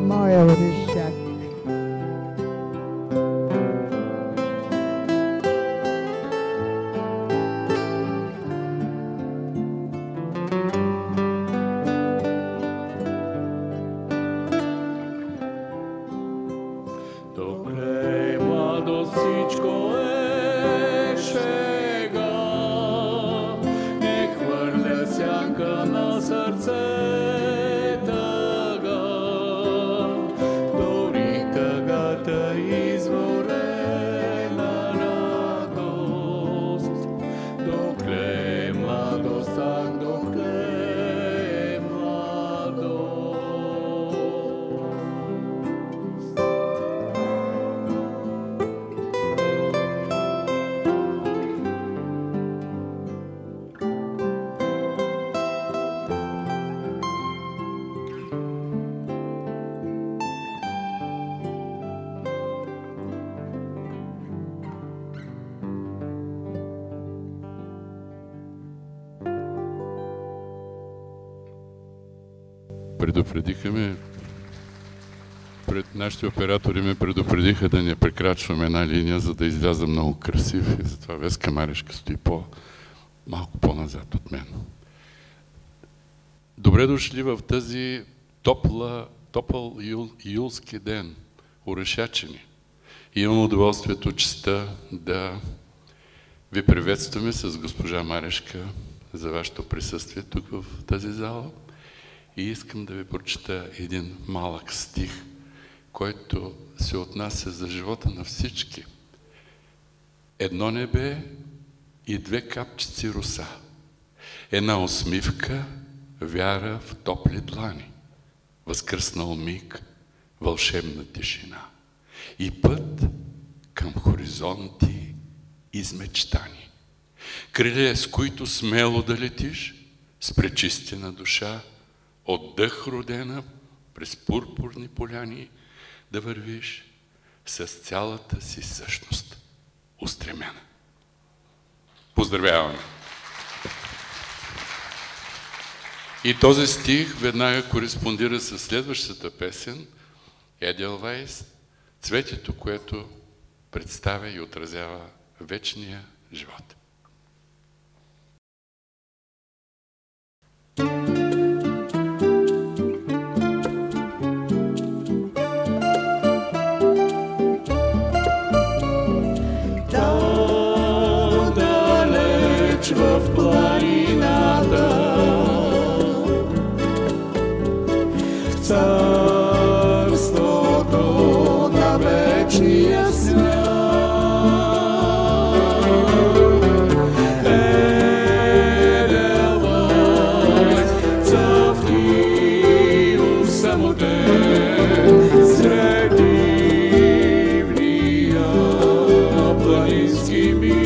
Моя Орешак. Доклей младост всичко е шега, не хвърля сянка на сърце тъга, дори тъгата изворена радост. Доклей младост, ах, доклей младост. Предупредиха ме, пред нашите оператори ме предупредиха да не прекрачвам една линия, за да изляза много красив, и затова Веска Марешка стои малко по-назад от мен. Добре дошли в тази топъл юлски ден, Орешачени. Имам удоволствието, честа да ви приветстваме с госпожа Марешка за вашето присъствие тук в тази зала. И искам да ви прочета един малък стих, който се отнася за живота на всички. Едно небе и две капчици роса, една усмивка, вяра в топли длани, възкръснал миг, вълшебна тишина и път към хоризонти измечтани. Криле, с които смело да летиш, с пречистена душа, от дъх родена, през пурпурни поляни, да вървиш с цялата си същност устремена. Поздравяваме! И този стих веднага кореспондира с следващата песен Еделвайс, цветето, което представя и отразява вечния живот. В планината, в царството на вечния свят, Еделвайс, цъфти самотен, сред дивния планински мир.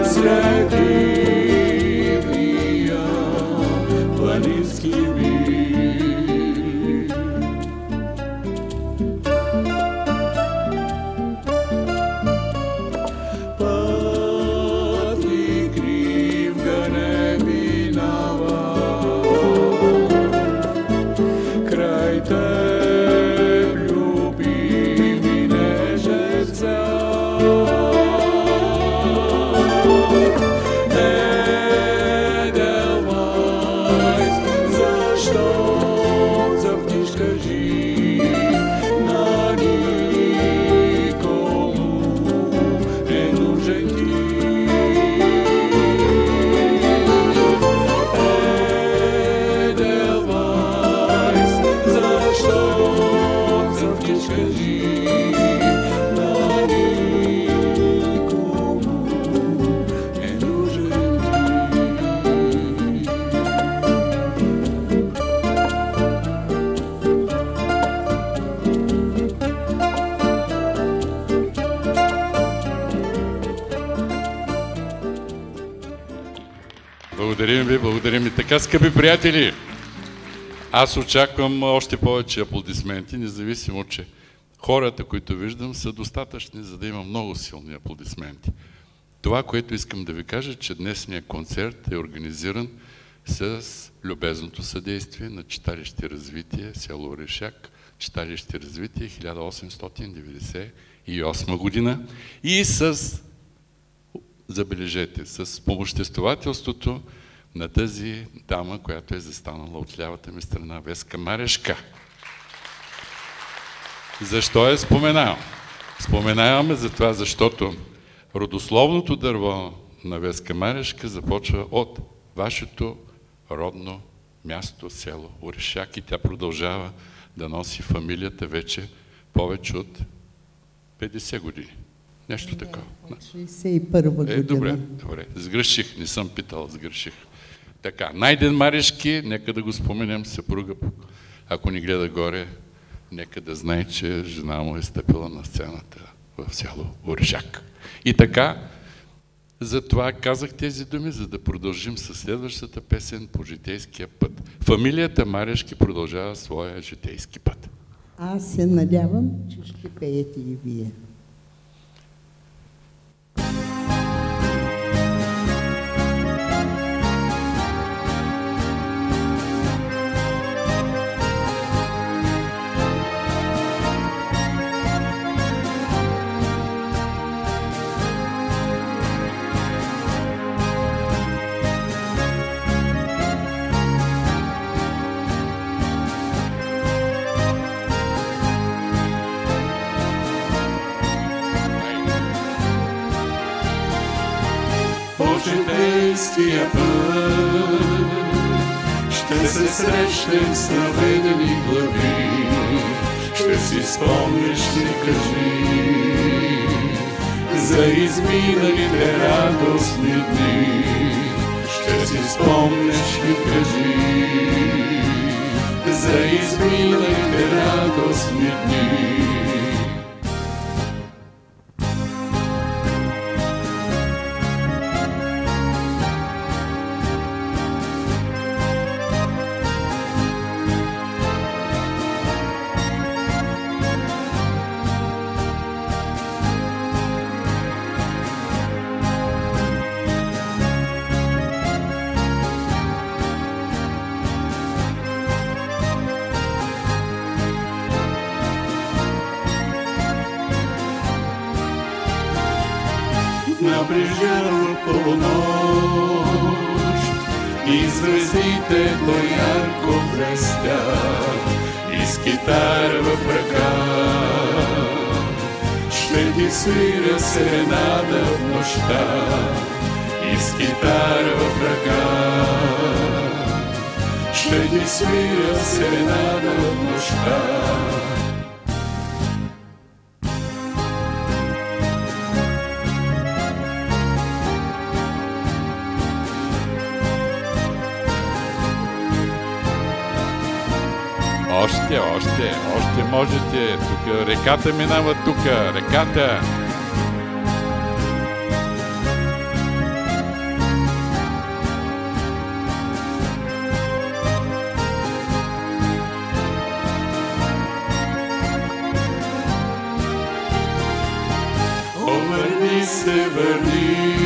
Сред Благодарим ви. Така, скъпи приятели, аз очаквам още повече аплодисменти, независимо, че хората, които виждам, са достатъчни, за да има много силни аплодисменти. Това, което искам да ви кажа, че днесният концерт е организиран с любезното съдействие на Читалище Развитие, село Орешак, Читалище Развитие 1898 година и с, забележете, с спомоществователството на тази дама, която е застанала от лявата ми страна, Веска Марешка. Защо я споменавам? Споменаваме за това, защото родословното дърво на Веска Марешка започва от вашето родно място, село Орешак, и тя продължава да носи фамилията вече повече от 50 години. Нещо такова. От 61 година. Добре. Сгреших, не съм питал, сгреших. Така, Найден Марешки, нека да го споменем, съпруга, ако ни гледа горе, нека да знае, че жена му е стъпила на сцената в село Орешак. И така, затова казах тези думи, за да продължим със следващата песен по житейския път. Фамилията Марешки продължава своя житейски път. Аз се надявам, че ще пеете и вие. Житейския път ще се срещнем с наведени глави, ще си спомниш ли, кажи, за изминалите радостни дни. Ще си спомниш ли, кажи, за изминалите радостни дни. Наближава полунощ и звездите по-ярко блестят, и с китара в ръка ще ти свиря серенада в нощта. И с китара в ръка ще ти свиря серенада в нощта. Още можете. Тук реката минава, реката. Обърни се, върни,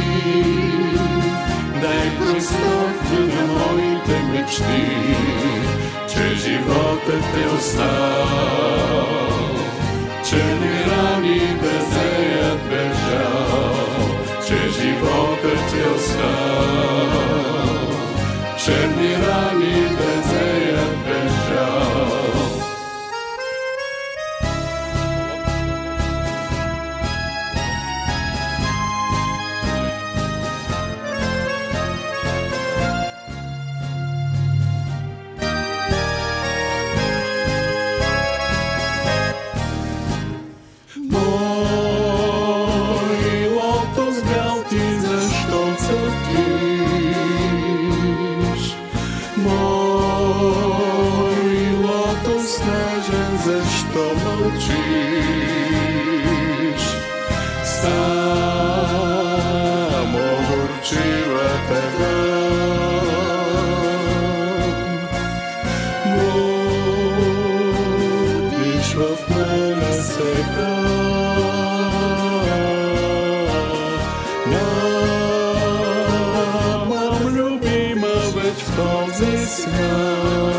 дай простор на моите мечти, че животът е остал, черни рани безеят бежал, че животът е остал, черни рани безеят бежал. Нямам любима вече в този свят.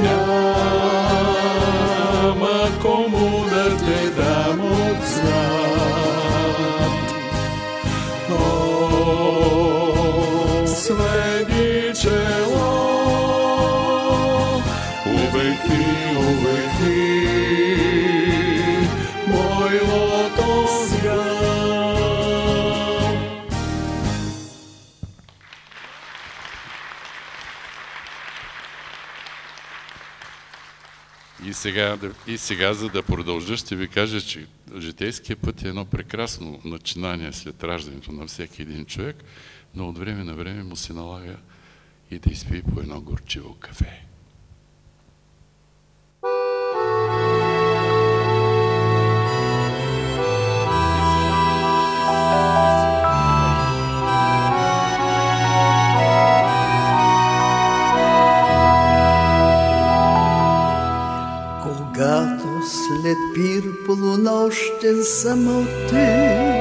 Няма кому да те дам отзад. Сведи чело, увехни, увехни моето свят. И сега, за да продължа, ще ви кажа, че житейският път е едно прекрасно начинание след раждането на всеки един човек, но от време на време му се налага и да изпие по едно горчиво кафе. Когато след пир полунощен самотен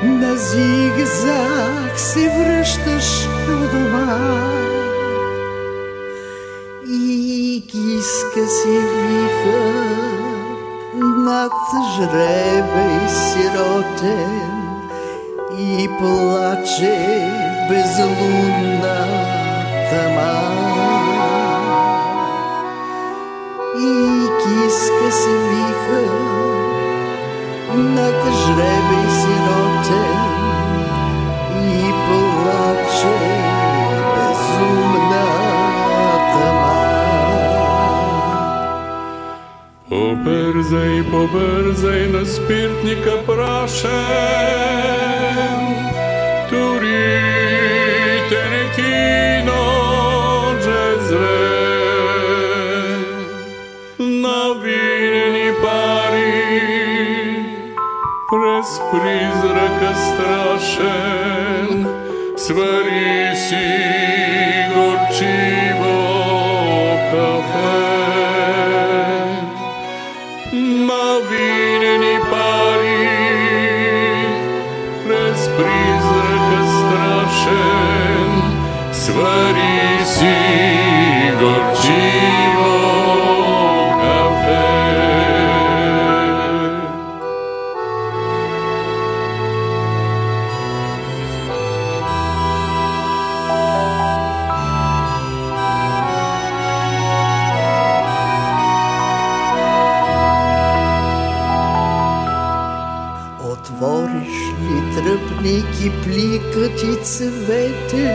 на зигзаг се връщаш у дома и киска си вихър над жребей сиротен и плаче безлунна тъма. И киска се виха над жребей сиротен и плаче безумна тъма. Побързай, побързай на спиртника прашен, турите не кино джезве. Навинени пари през призрака страшен, свари си горчиво кафе. Навинени пари през призрака страшен, свари си горчиво. Отвориш ли тръпник и пликат и цвете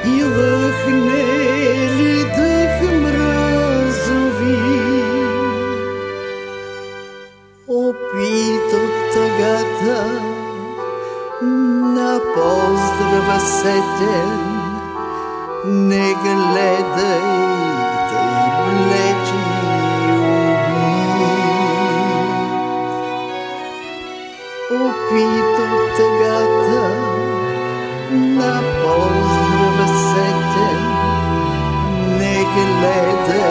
и лъхне ли дъх мразови, опит от тъгата на поздрава сетен, не гледай тъй блечи. Опит от тъгата на поздрава сетен, не гледай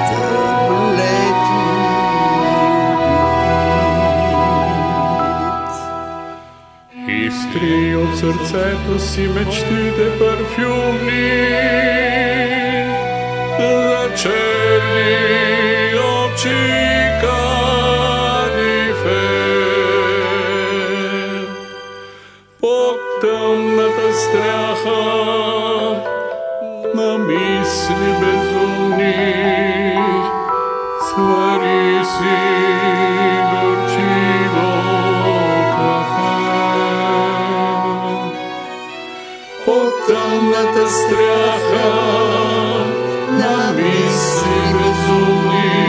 тъй бледи убит. Изтри от сърцето си мечтите парфюмни, за черни очи кадифе. Под тъмната стряха на мисли безумни, свари си горчиво кафе. Под тъмната стряха на мисли безумни,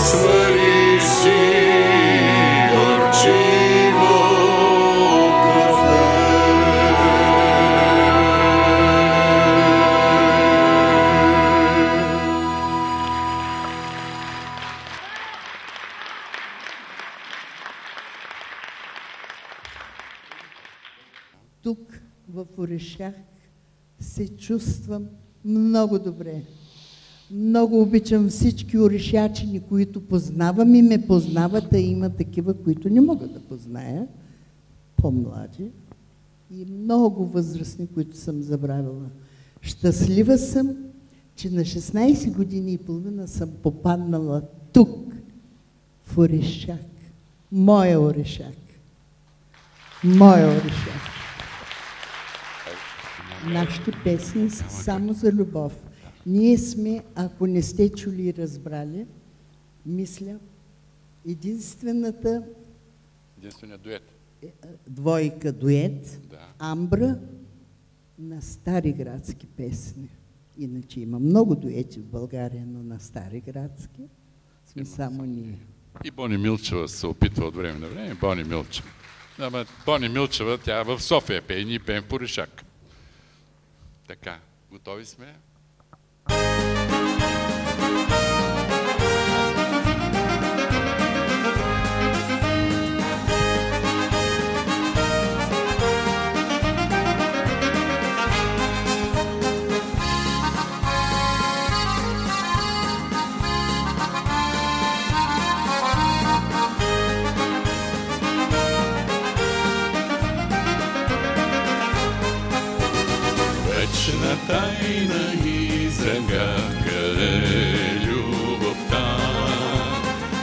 свари си горчиво кафе. Тук в Орешак се чувствам много добре. Много обичам всички орешячини, които познавам и ме познават, а има такива, които не мога да позная, по-млади и много възрастни, които съм забравила. Щастлива съм, че на 16 години и половина съм попаднала тук, в Орешак. Моя Орешак. Моя Орешак. Нашите песни са само за любов. Ние сме, ако не сте чули и разбрали, мисля, единствения дует. Двойка дует, Да. амбра на стариградски песни. Иначе има много дуети в България, но на стариградски сме само ние. И Бони Милчева се опитва от време на време. Бони Милчева. Ама Бони Милчева, тя в София пее, ние пеем в Орешак. Така, готови сме? Вечна тайна и загадка е любовта.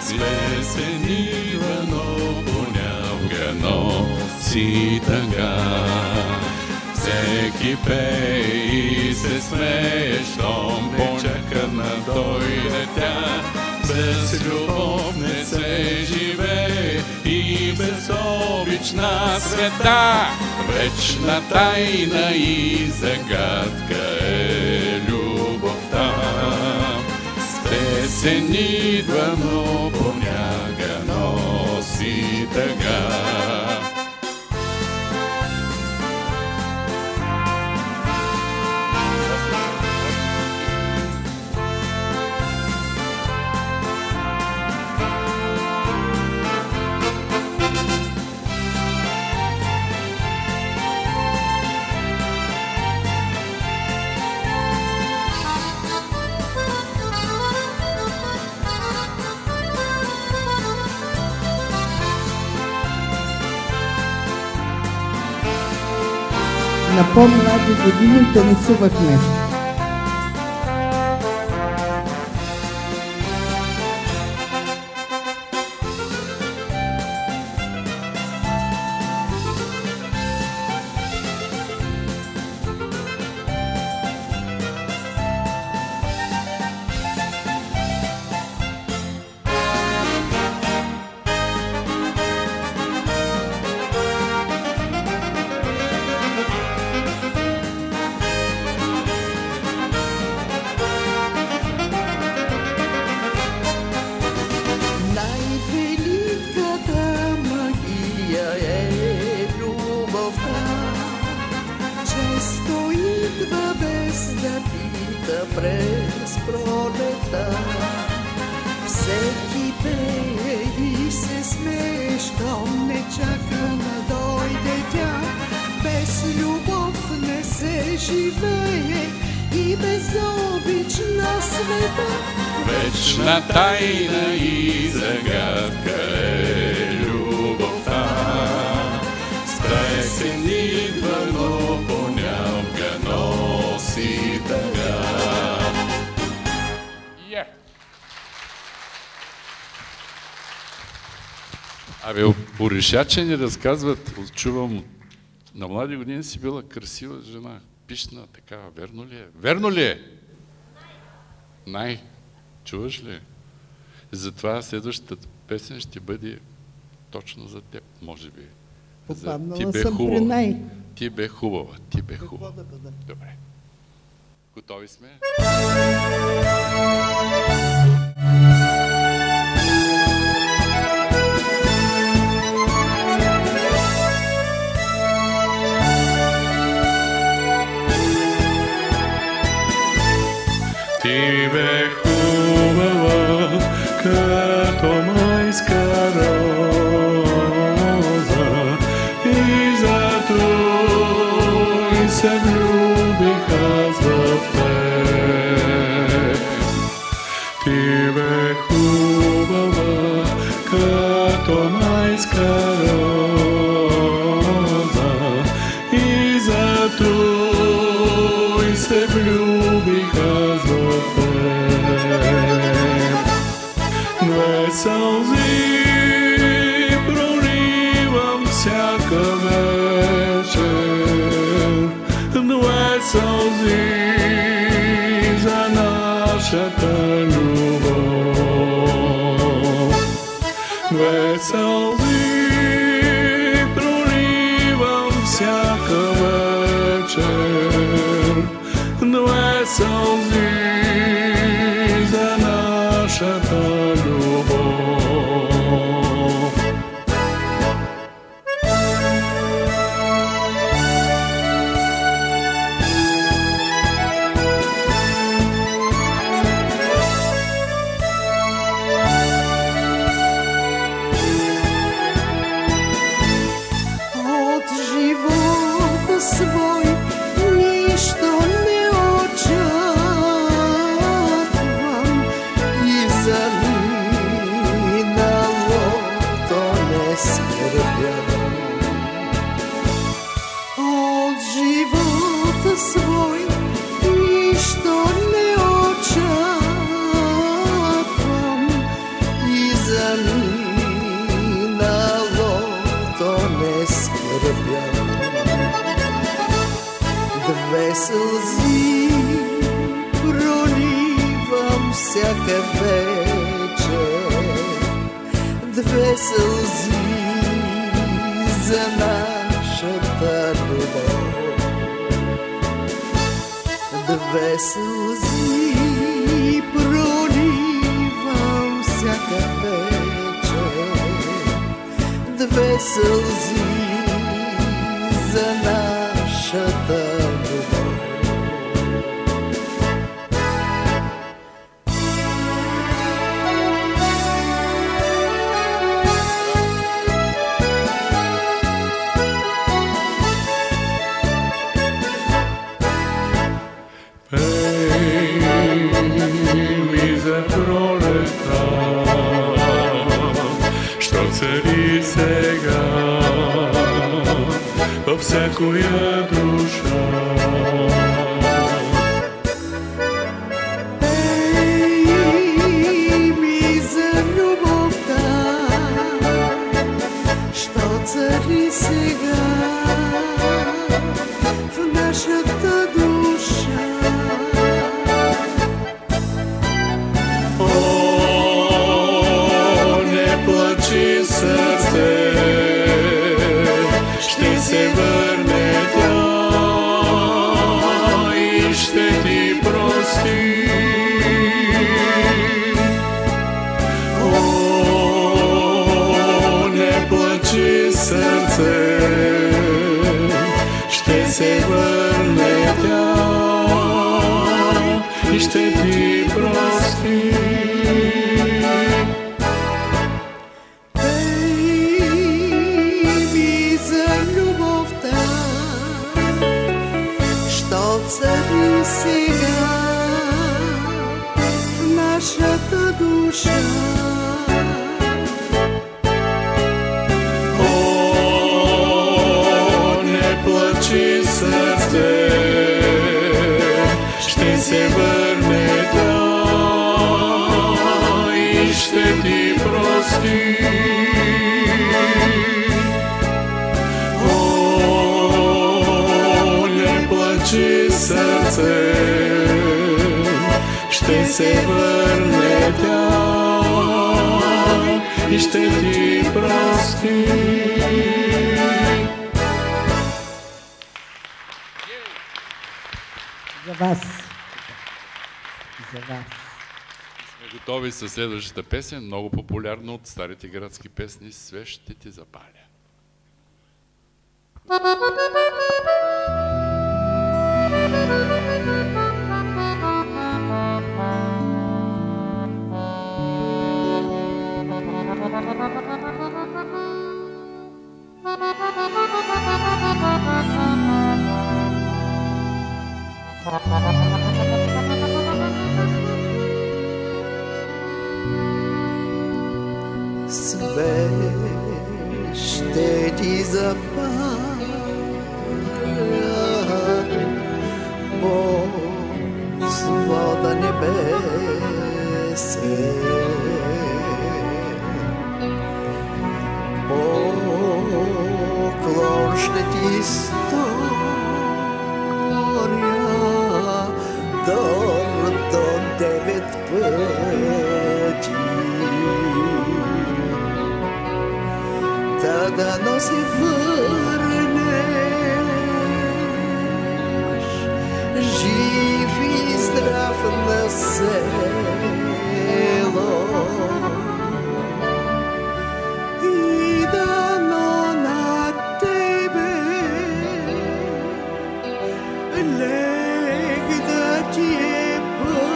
Смесен идва, но понякога носи тъга. Всеки пее и се смее, щом почакана дойде тя. Без любов не се живее и без обич на света. Вечна тайна и загадка е любовта. С песен идва, но понякога носи тъга. На по-млади години танцувахме. През пролета всеки пее и се смее, щом не чака да дойде тя. Без любов не се живее и без обич на света. Вечна тайна и загадка е любовта. С песен идва, но понякога носи тъга. Абе, орешачени разказват, чувам, на млади години си била красива жена, пишна, такава, верно ли е? Верно ли е? Най. Чуваш ли? Затова следващата песен ще бъде точно за теб, може би. Попаднала съм при най. Ти бе хубава, ти бе хубава. Какво да бъда? Добре. Готови сме? Ти бе хубава, като майска роза, и затой се влюбих аз в теб. като майска роза и зато и се влюбиха в теб. Две сълзи проливам всяка вечер, две сълзи за нашата любов. Две сълзи проливам всяка вечер, две сълзи за нашата любов. Свой нищо не очаквам и за миналото не скърбя. От живота свой нищо не очаквам и за миналото не скърбя. Две сълзи проливам всяка вечер, две сълзи за нашата любов. Две сълзи проливам всяка вечер, две сълзи за нашата любов. Пей ми за пролета, що цари сега във всякоя душа. Пей ми за любовта, що цари сега в нашата душа. О, не плачи, сърце, ще се върне тя и ще ти прости. О, не плачи, сърце, ще се върне тя и ще ти прости. Цари сега в нашата душа. О, не плачи, сърце, ще се върне тя и ще ти прости. Сърце, ще се върне тя и ще ти прости. За вас. За вас. Сме готови с следващата песен, много популярна от старите градски песни "Свещ ще ти запаля". свеж ще ти запаля под свода небесен. Поклон ще ти сторя до 9 пъти, да носи върнеш жив и здрав на село. И дано на тебе лег да ти е пътя.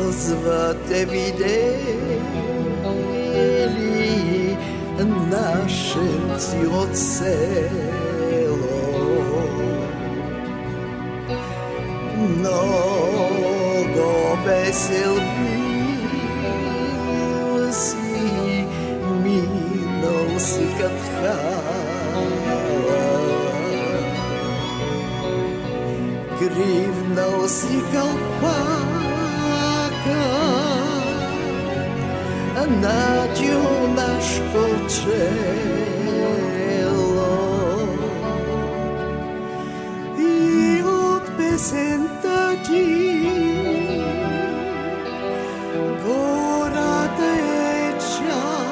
Казвате, видели нашенци от село, много весел бил си, минал си кат хала, гривнал си кълпака на юнашко чело. И от песента ти гората е чала.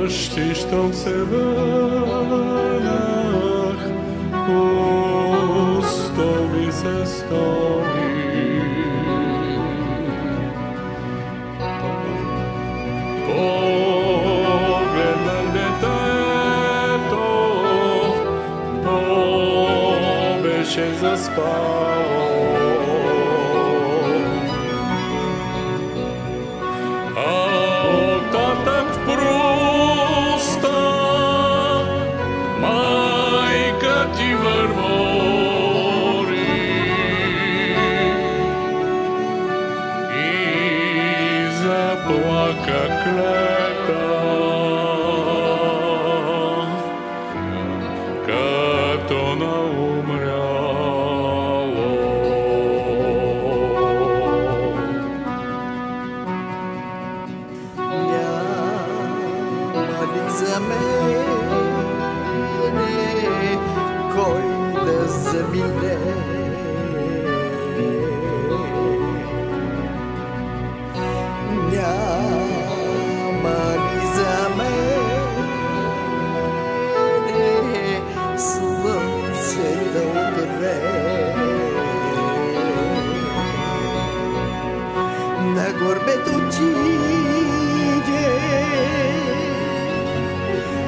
Вкъщи, щом се върнах, пусто ми се стори. Погледнах детето, то беше заспало. Като на умряло. Няма ли за мене кой да замине? Няма ли за мене слънце да огрее? На горбето отиде,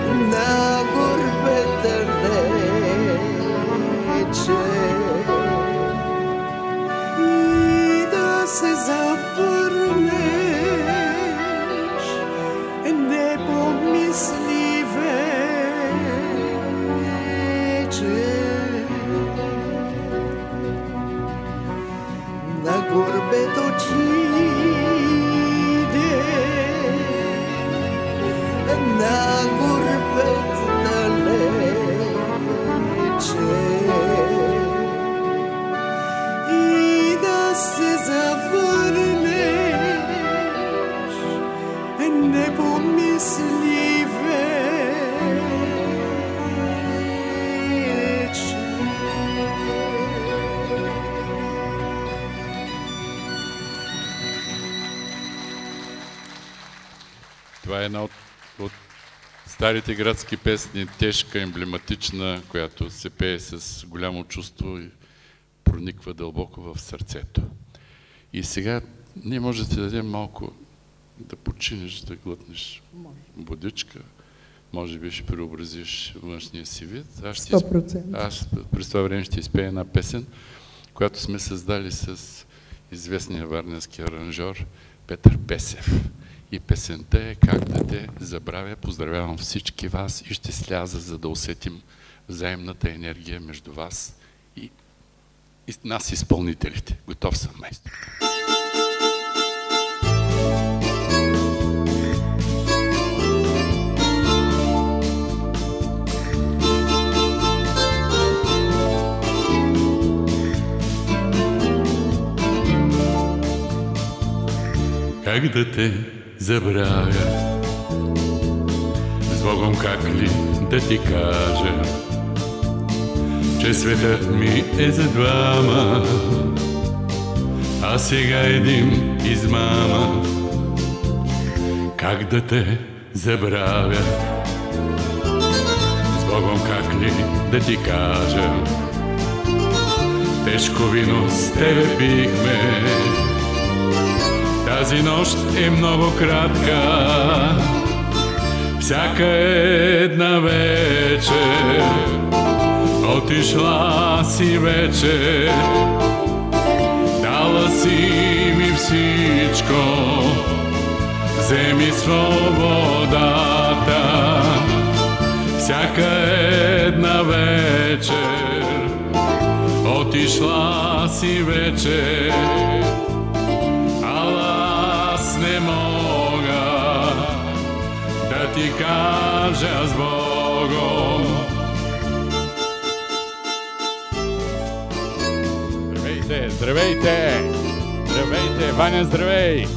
на горбета рече. на гурбет далече и да се завърнеш непомисли вече. Това е една от старите градски песни, тежка, емблематична, която се пее с голямо чувство и прониква дълбоко в сърцето. И сега ние може да ти дадем малко да починеш, да глътнеш водичка. Може би ще преобразиш външния си вид. 100%. Аз през това време ще изпея една песен, която сме създали с известния варненски аранжор Петър Песев. И песента е "Как да те забравя". Поздравявам всички вас и ще сляза, за да усетим взаимната енергия между вас и нас, изпълнителите. Готов съм, майстор. Как да те забравя, с Богом как ли да ти кажа, че светът ми е за двама, а сега един измама. Как да те забравя, с Богом как ли да ти кажа, тежко вино с тебе пихме, тази нощ е много кратка, всяка една вечер, отишла си вече, дала си ми всичко, вземи свободата, всяка една вечер, отишла си вече. Не мога да ти кажа с Богом. Здравейте, здравейте! Здравейте, Ваня, здравей!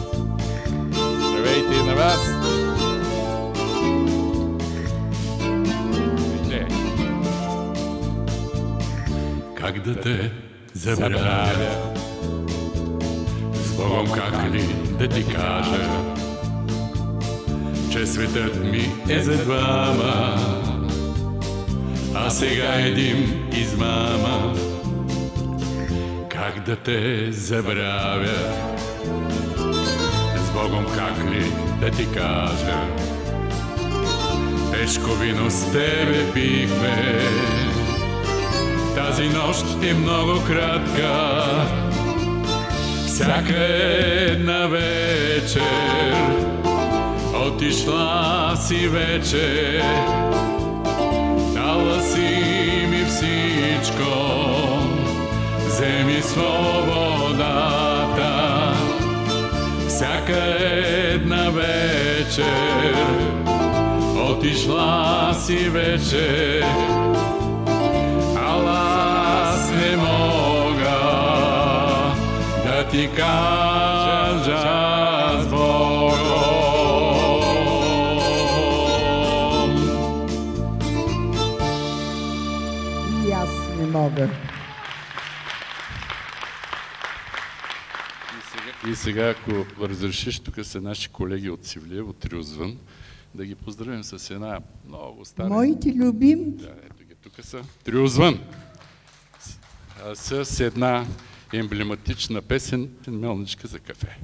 Здравейте и на вас! Здравейте! Как да те забравя, с Богом как ли да ти кажа, че светът ми е за двама, а сега един измама. Как да те забравя, с Богом как ли да ти кажа, тежко вино с тебе пихме, тази нощ е много кратка, всяка една вечер, отишла си вече, дала си ми всичко, вземи свободата, всяка една вечер, отишла си вече, ала аз не мога да ти кажа с Богом. И аз не мога. И сега, ако разрешиш, тук са наши колеги от Севлиево, Триозвън, да ги поздравим с една много стара... Моите любим. Да, ето ги, тук са Триозвън. С една емблематична песен "Мелничка за кафе".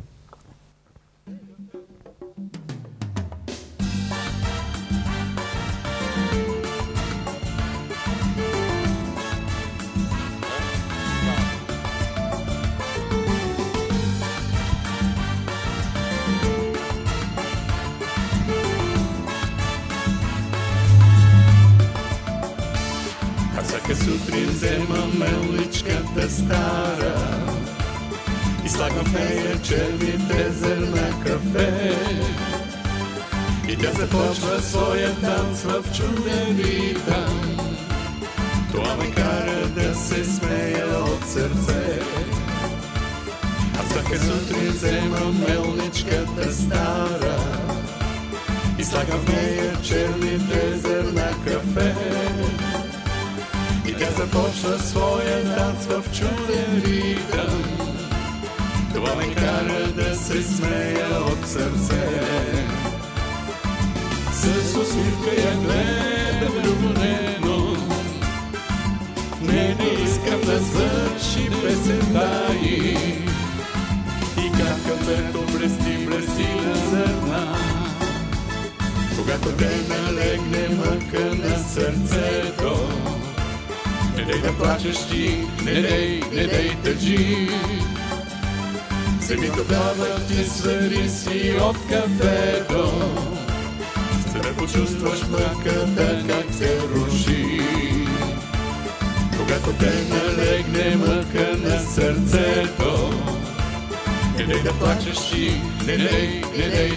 Всяка сутрин взема мелничката стара и слагам в нея черните зърна кафе. И тя започва своя танц в чуден ритъм. Това ме кара да се смея от сърце. Аз всяка сутрин вземам мелничката стара и слагам в нея черните зърна кафе. И тя започва своя танц в чуден ритъм. Това ме кара да се смея от сърце. С усмивка я гледам любонено. Не искам да свърши песента й. И как кафето блести на зърна. Когато те налегне мъка на сърцето, не дей да плачеш ти, не дей тъжи. Вземи тогава ти свари си от кафето, за да почувстваш мъката как се руши. Когато те налегне мъка на сърцето, не дей да плачеш ти, не дей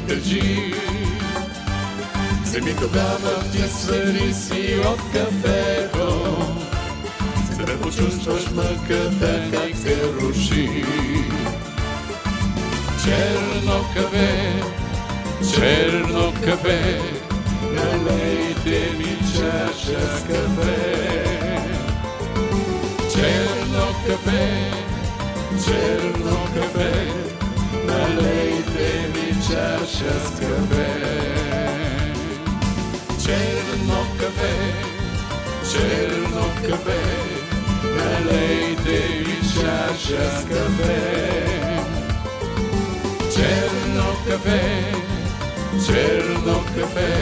тъжи. Вземи тогава ти свари си от кафето, за да почувстваш мъката как се руши. Черно кафе, налейте ми чаша с кафе. Черно кафе, налейте ми чаша с кафе. Черно кафе, налейте ми чаша с кафе. Черно кафе,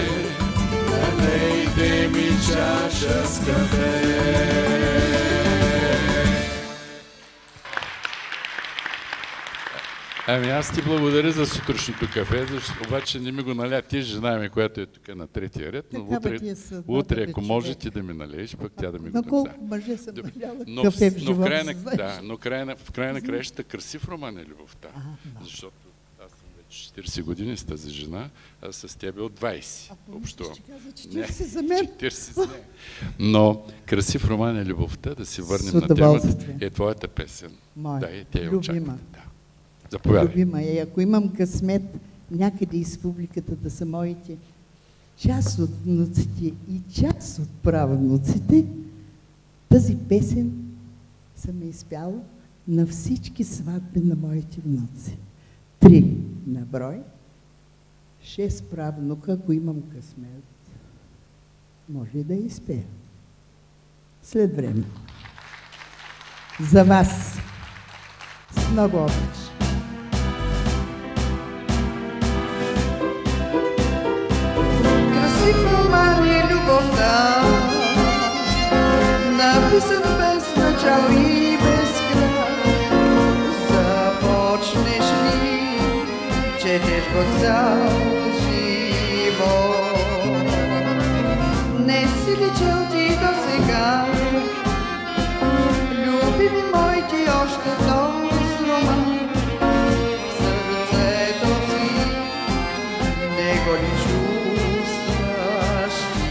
налейте ми чаша с кафе. Ами аз ти благодаря за сутрешното кафе, защото обаче не ми го наля ти, жена ми, която е тук на третия ред, но утре ако може ти да ми налееш, пък тя да ми го На колко написа. мъже съм наляла кафе в живота си, знаеш? Да, но в края на краищата красив роман е любовта, защото аз съм вече 40 години с тази жена, а с тебе от 20. Общо. Ще каза 40 за мен. 40 за мен. Но красив роман е любовта, да се върнем на темата. Е твоята песен. Моя. Да, и тя я очаква. Любима. Да. Заповядай. Любима е. Ако имам късмет някъде из публиката да са моите част от внуците и част от правнуците, тази песен съм изпяла на всички сватби на моите внуци. 3 на брой, 6 правнука, ако имам късмет, може и да изпея. След време. За вас. С много обич. Красив роман е любовта, написан без начало и без край. Започнеш ли, четеш го цял живот. Не си ли чел ти досега, любими моите, още този роман? В сърцето си него ли чувстваш ти?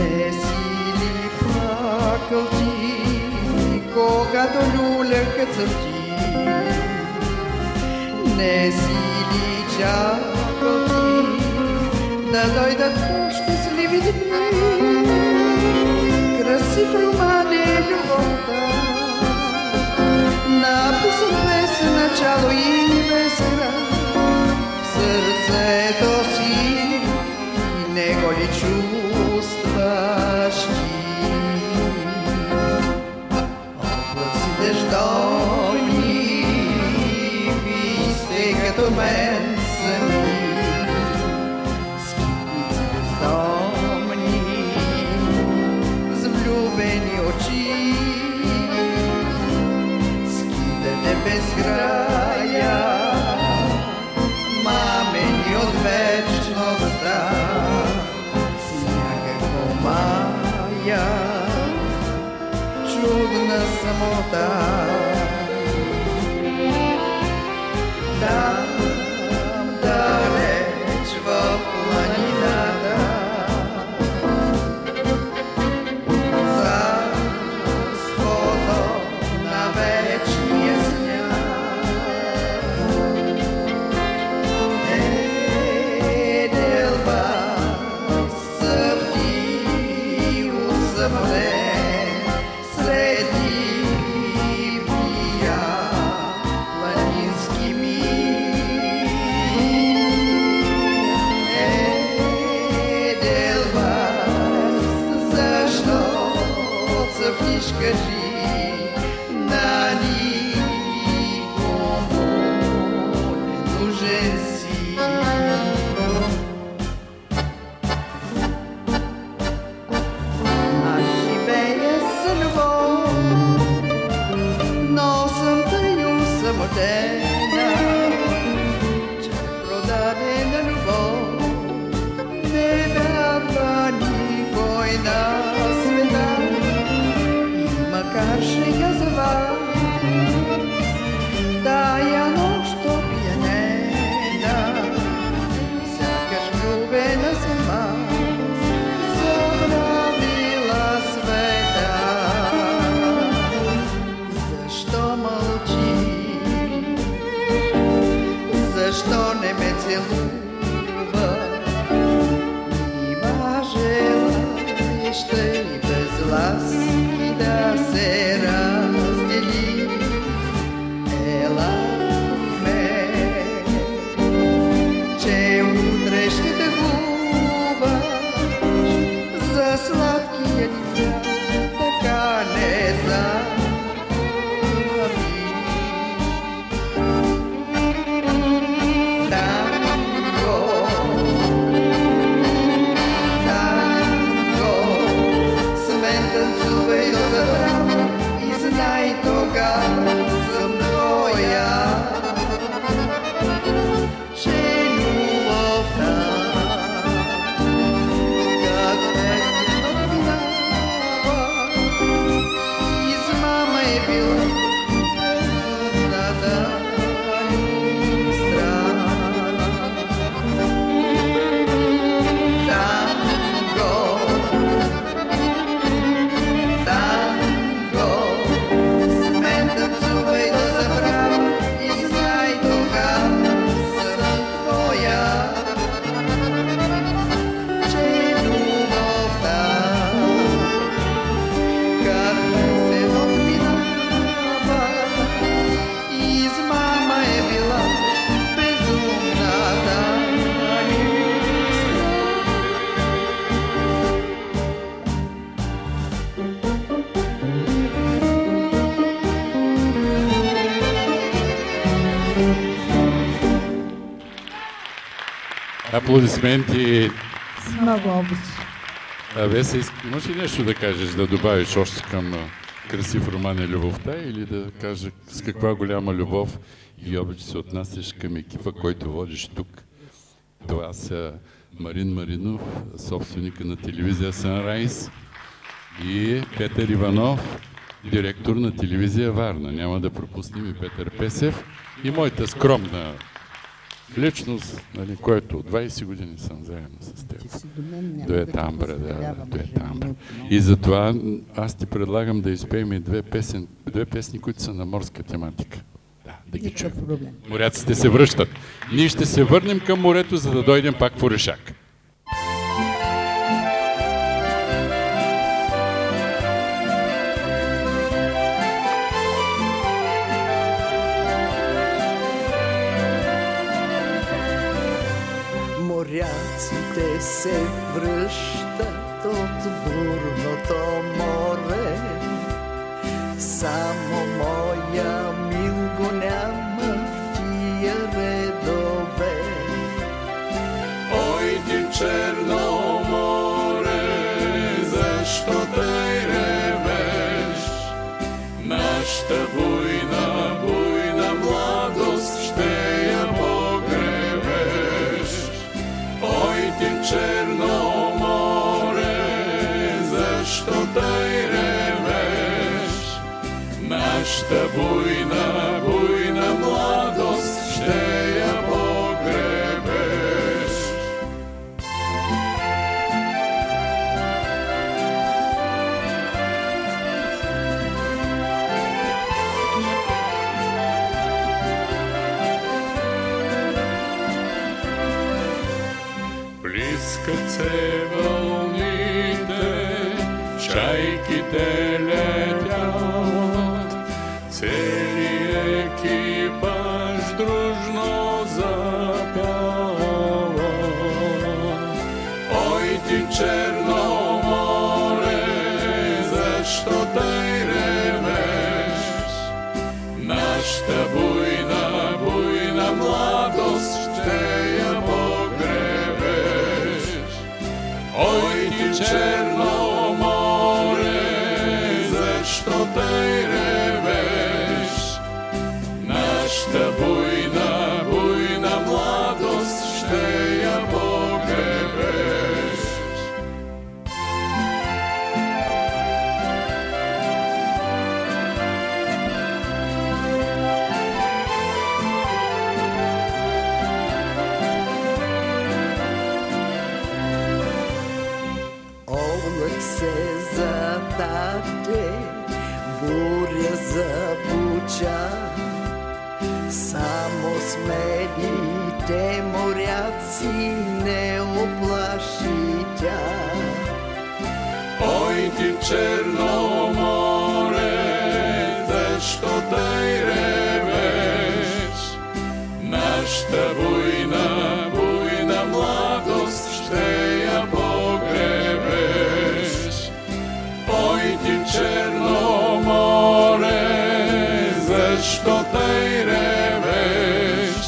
Не си ли плакал ти, когато люлях цъфти? Не си ли чакал ти да дойдат по-щастливите дни? Красив роман е любовта, написан без начало и без край. В сърцето си него ли чувстваш ти? Облаците ждойни, ви сте като мен сами. Скитници бездомни, с влюбени очи. Скитате без края, мамени от вечността, с някакво мая, чудна самота. Там далеч мислиш, кажи, на никого не нужен си. Аз живея с любов, но съм тъй самотена, че продадена любов не дава никой на света. И макар шега за вас, тая нощ опиянена, сякаш влюбена съм аз, забравила света. Защо мълчиш? Защо не ме целува? Нима желаеш тъй без ласки да се раздели. Ела ме, че утре ще те губаш за сладкия ни цвят, така не забави. Аплодисменти. Много обичам. Веса, имаш ли нещо да кажеш, да добавиш още към красив роман е любовта, или да кажа с каква голяма любов и обич се отнасяш към екипа, който водиш тук? Това са Марин Маринов, собственика на телевизия Sunrise, и Петър Иванов, директор на телевизия Варна. Няма да пропуснем и Петър Песев и моята скромна личност, нали, което от 20 години съм заедно с теб. Дует Амбра, да, Дует Амбра. И затова аз ти предлагам да изпеем и две песни, които са на морска тематика. Да ги чуем. Моряците се връщат. Ние ще се върнем към морето, за да дойдем пак в Орешак. Моряците се връщат от бурното море, само моя мил го няма в тия редове. Ой, ти Черно море, защо тъй ревеш? Нашата буйна, буйна младост ще я погребеш. Ой, ти Черно море, защо тъй ревеш? Нашата буйна, буйна младост ще я погребеш. Плискат се вълните, чайките летят, целият екипаж дружно запява. Ой, ти Черно море, защо тъй Черно море, защо тъй ревеш? Нашата буйна, буйна младост ще я погребеш. Облак се зададе, буря забуча, само смелите моряци не оплаши тя. Ой ти Черно море, защо тъй ревеш? Нашата буйна, буйна младост ще я погребеш. Ой ти Черно море, защо тъй ревеш?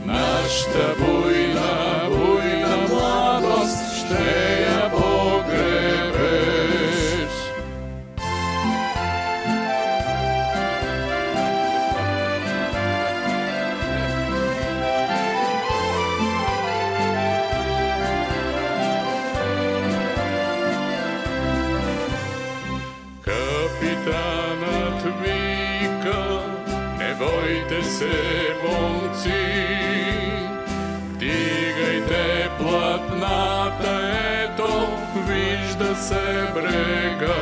Нашата буйна, буйна младост ще я погребеш. Капитанът вика, не бойте се, момци, вдигайте платната, ето вижда се брега.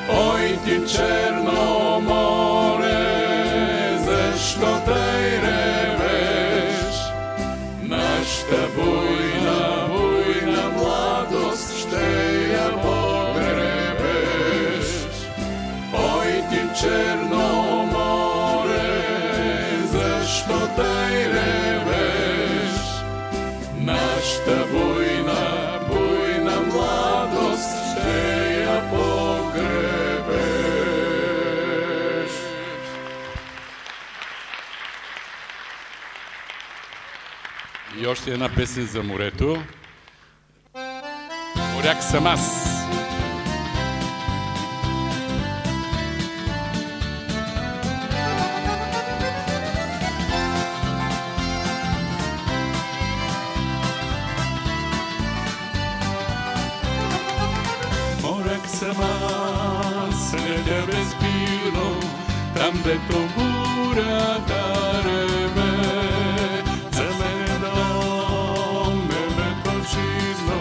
Ой ти Черно море, защо тъй ревеш? Нашата буйна, буйна младост ще я погребеш. Ой ти Черно море, защо тъй ревеш? Нашата буйна, буйна младост ще я погребеш. И още една песен за морето. Моряк съм аз. Моряк съм аз, следя безбирно, там дето бурята реве. За мен дом, небето жизно,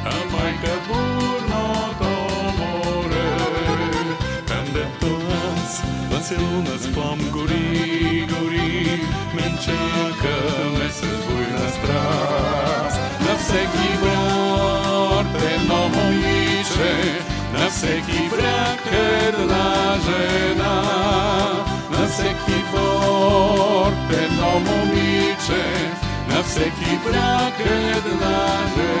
а майка бурното море. Там дето аз, насилна спам гори, гори, мен чакаме с буйна страст. На всеки борт едно момиче, на всеки бряг една жена. На всеки борт едно момиче, на всеки бряг една жена.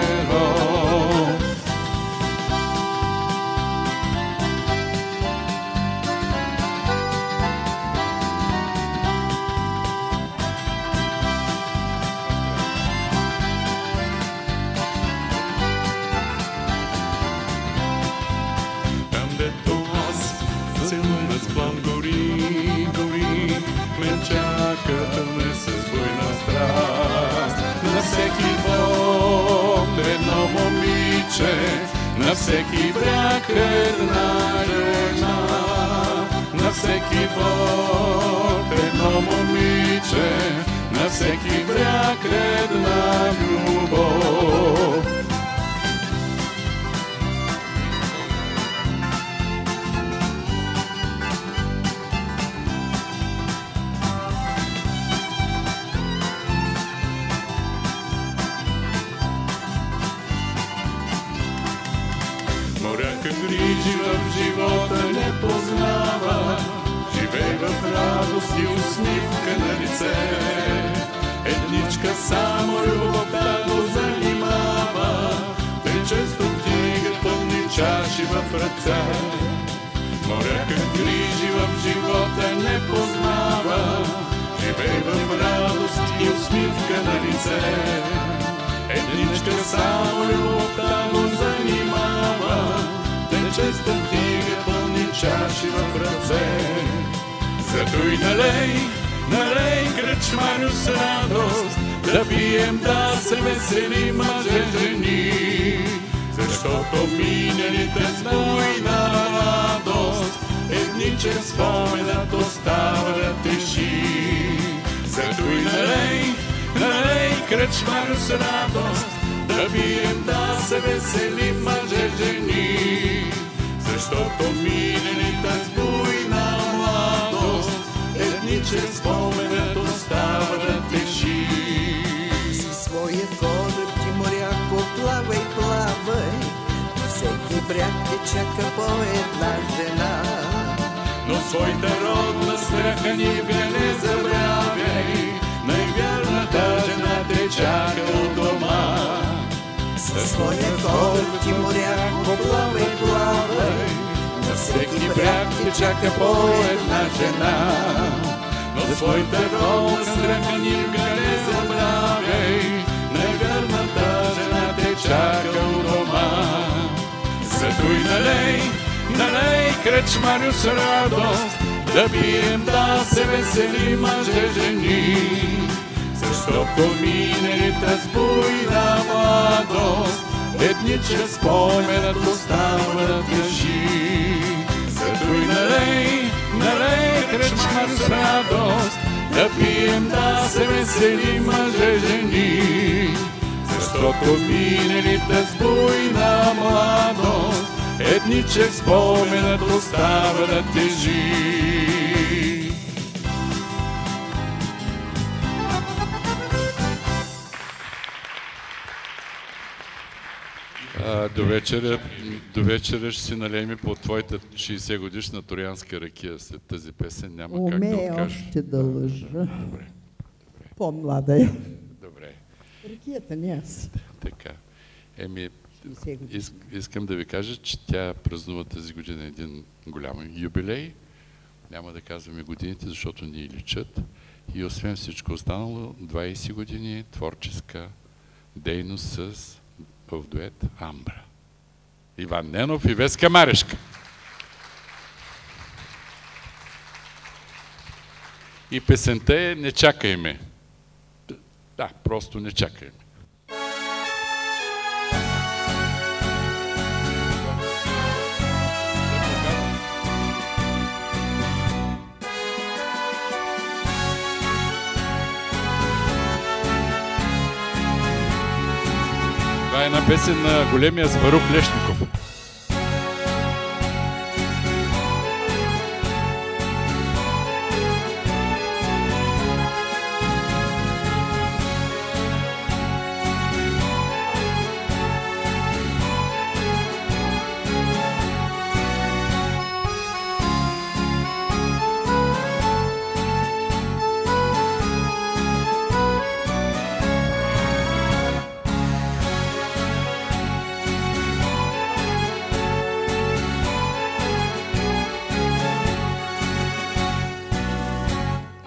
Чакаме с буйна страст. На всеки борт едно момиче, на всеки бряг една жена. На всеки борт едно момиче, на всеки бряг една любов. Грижи в живота не познава, живей в радост и усмивка на лице. Едничка само любовта го занимава, те често вдигат пълни чаши в ръце. Морякът грижи в живота не познава, живей в радост и усмивка на лице. Мъничка само любовта го занимава, те често вдига пълни чаши в ръце. Зато и налей, кръчмарю с радост, да пием, да се веселим мъже жени. Защото миналите с буйна радост, едничен споменът остава да тежи. Зато и налей, кръчмарю с радост, да пием, да се веселим мъже жени. Защото миналите с буйна младост, едничен споменът остава да тежи. Със своя кораб ти моряко плавай, плавай, всеки бряг те чака по една жена. Но своята родна страха нивка не забравяй, най-вярната жена те чака у дома. Със своя кораб ти моряко плавай, плавай, на всеки бряг те чака по една жена. Но своята родна страха нивка не забравяй, най-вярната жена те чака у дома. Зато и налей, кръчмарю с радост, да пием, да се веселим мъже жени. Защото миналите с буйна младост, едничен споменът остава да тежи. Зато и налей, кръчмарю с радост, да пием, да се веселим мъже жени. Защото миналите с буйна младост, едничен споменът остава да тежи. До вечера ще си налеем по твоята 60 годишна троянска ракия след тази песен. Няма как да откажеш. Още да лъжа. Добре. По-млада е. Добре. Ракията не аз. Така. Еми, 60 години. искам да ви кажа, че тя празнува тази година един голям юбилей. Няма да казваме годините, защото ни личат. И освен всичко останало, 20 години творческа дейност в дует Амбра. Иван Ненов и Веска Марешка. И песента е "Не чакай ме". Да, просто не чакай ме. Това е една песен на големия Зварук Лешников.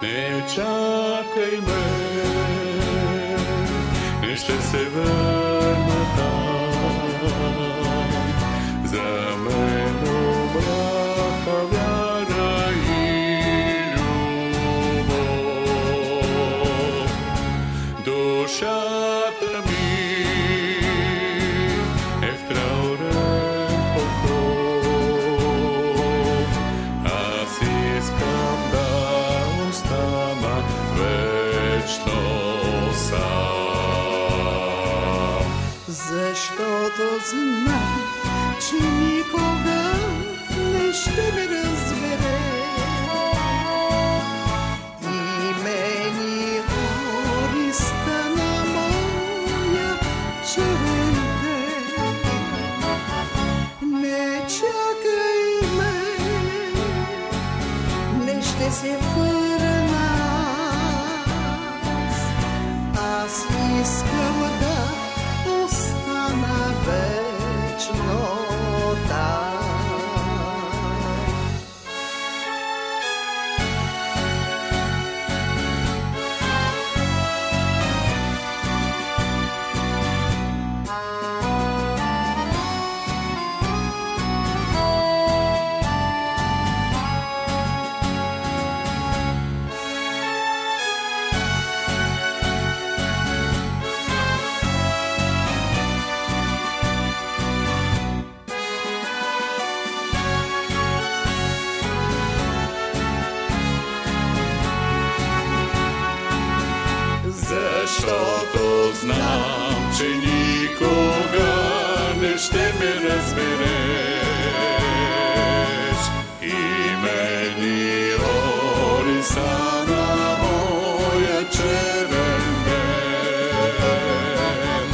Не чакай ме, не ще се върна там. За мен умряха вяра и любов. Душата ми е в траурен покров. Аз искам да остана вечно сам. защото знам, че никога не ще ме разбере. Имени хориста на моя черен ден. Не чакай ме, не ще се върна. Аз искам да остана вечно там. защото знам, че никога не ще ме разбереш. Имени ориса на моя черен ден.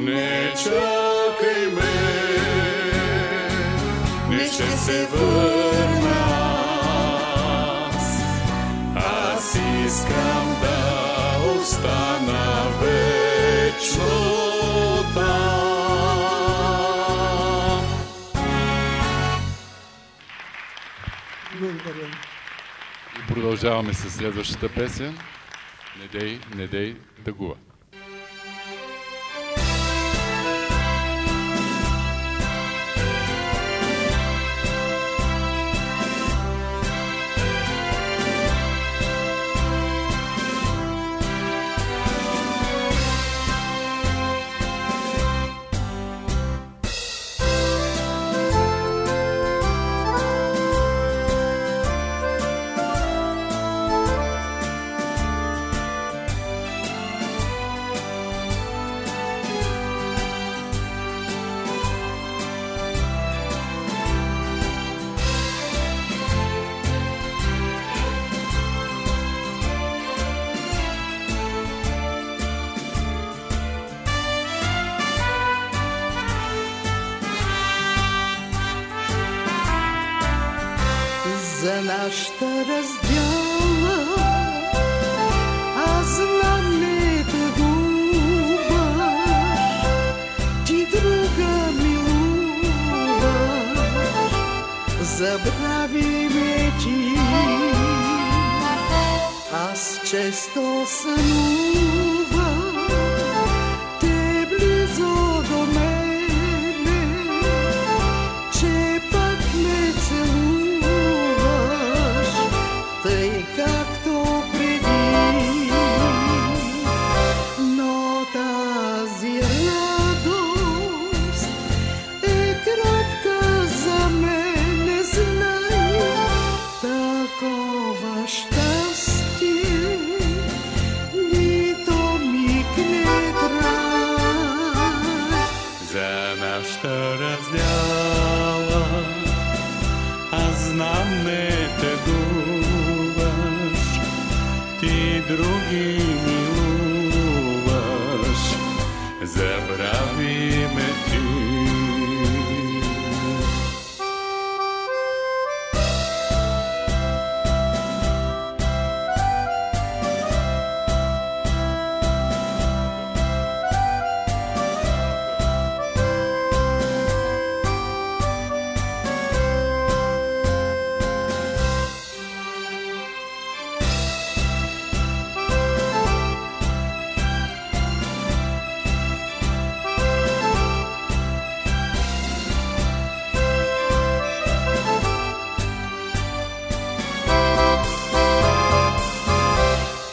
Не чакай ме, не ще се върна аз искам да остана вечно там. Благодаря. И продължаваме с следващата песен. Не дей тъгува. За нашата раздяла аз знам не тъгуваш, ти друга милуваш, забрави ме ти. Аз често сънувам те близо до мене, че пак ме целуваш, тъй както преди. Но тази радост е кратка за мен, не знай, такова щастие нито миг не трае. За нашата раздяла аз знам не тъгуваш, ти други милуваш, забрави ме ти.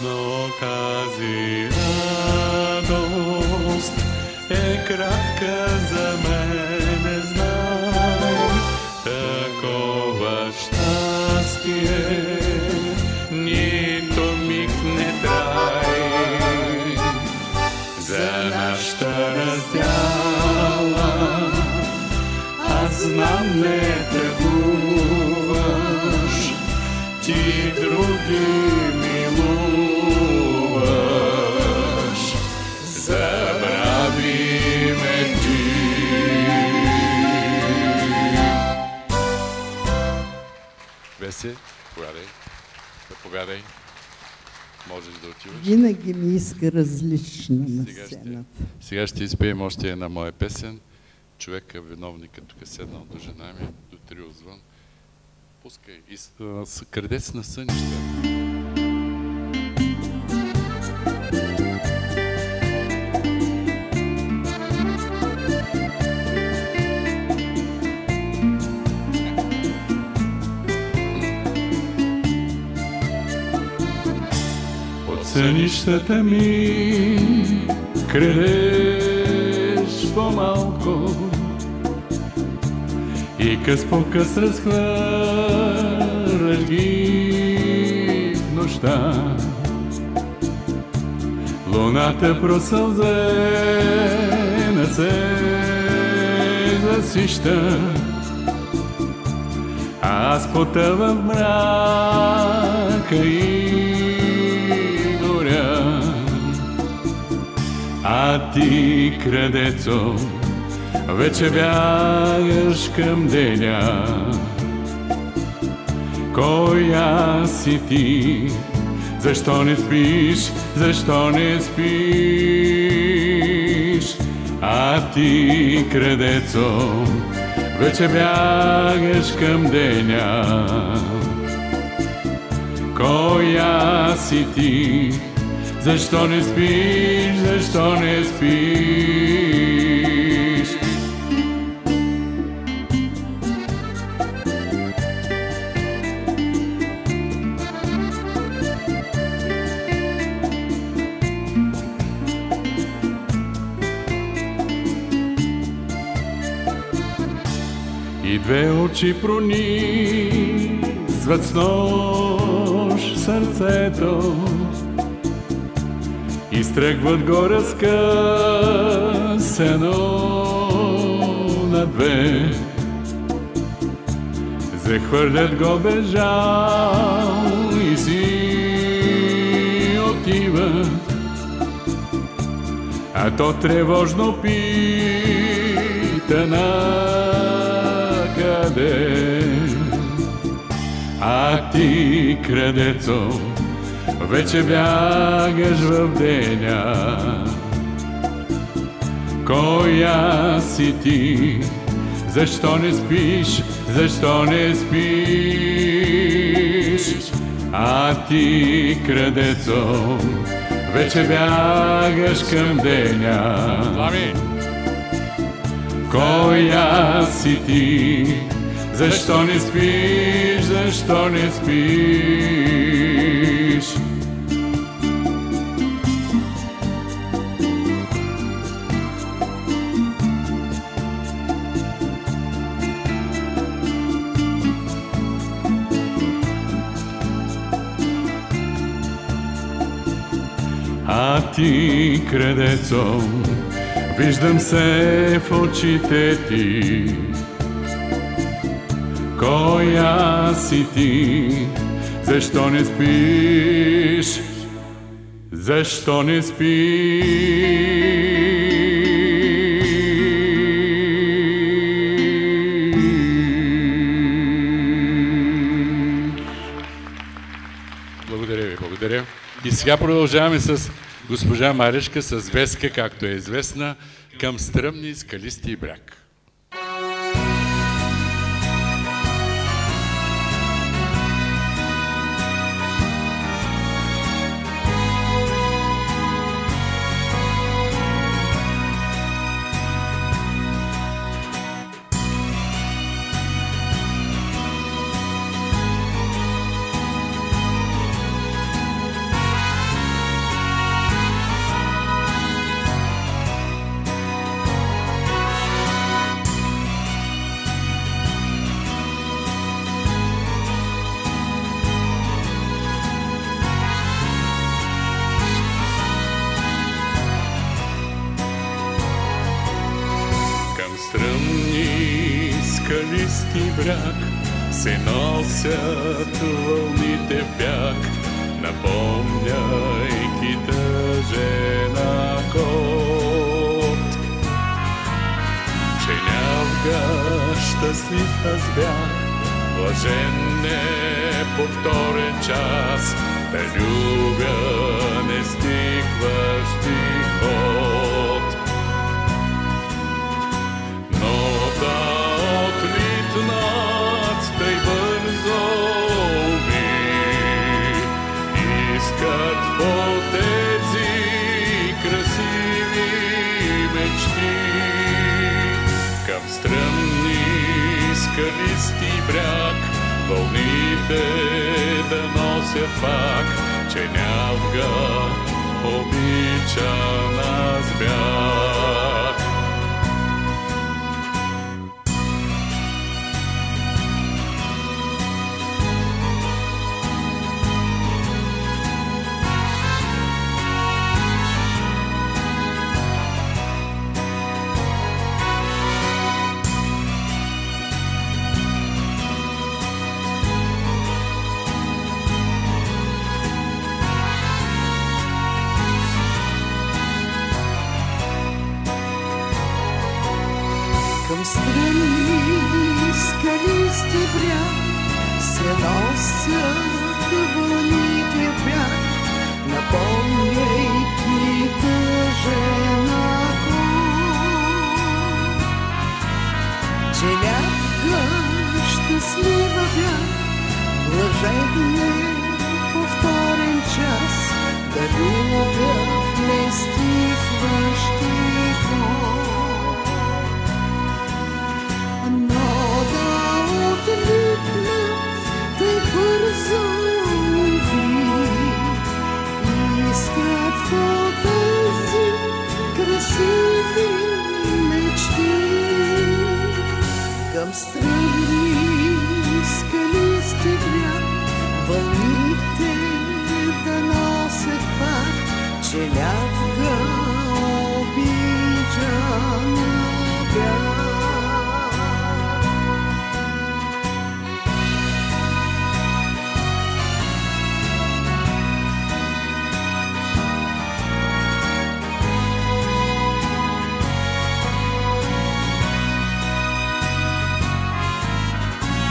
Но тази радост е кратка за мен, не знай, такова щастие нито миг не трае. За нашата раздяла аз знам не тъгуваш, ти други милуваш, забрави ме ти. Веси, заповядай. Можеш да отиваш. Винаги ми иска различно на сцената. Сега ще изпеем още една моя песен. Човека, виновникът, тук е седнал до жена ми, до трио звън. Пускай. Крадец на сънища. От сънищата ми крадеш по-малко и къс по къс разхвърляш ги в нощта. Луната просълзена се засища, аз потъвам в мрака и горя. А ти, крадецо, вече бягаш към деня. Коя си ти? Защо не спиш? Защо не спиш? А ти, крадецо, вече бягаш към деня. Коя си ти? Защо не спиш? Защо не спиш? И две очи пронизват с нож сърцето, изтръгват го разкъсано на две, захвърлят го без жал и си отиват, а то тревожно пита накъде. А ти, крадецо, вече бягаш в деня. Коя си ти? Защо не спиш? Защо не спиш? А ти, крадецо, вече бягаш към деня. Коя си ти? Защо не спиш? Защо не спиш? А ти, крадецо, виждам се в очите ти. Коя си ти? Защо не спиш? Защо не спиш? Благодаря ви, благодаря. И сега продължаваме с госпожа Марешка с Веска, както е известна, към стръмни скалисти бряг. Бряг се носят вълните в бяг, напомняйки тъжен акорд. Че нявга щастлив аз бях, блажен неповторен час, да любя нестихващи ход. Но да отлитнат тъй бързо ви, искат по тези красиви мечти към стръмни скалисти бряг, вълните да носят пак, че нявга обичан аз бях. Към стръмни скалисти бряг се носят вълните в бяг, напомняйки тъжен акорд. Че лявка щастлива бях, блажен повторен час, да любя в нестихващи ход. Но да отлитнат тъй бързо ви, искат фантази, красиви мечти. Към стръмни скалисти бряг вълните да носят пак, че лявка обичана бях.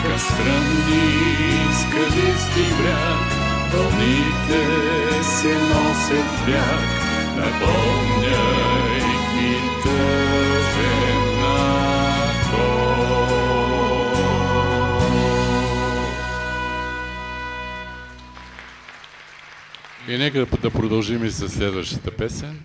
Към стръмни скалисти бряг вълните се носят в бряг, напомняйки тъжен акорд. И нека да продължим и със следващата песен.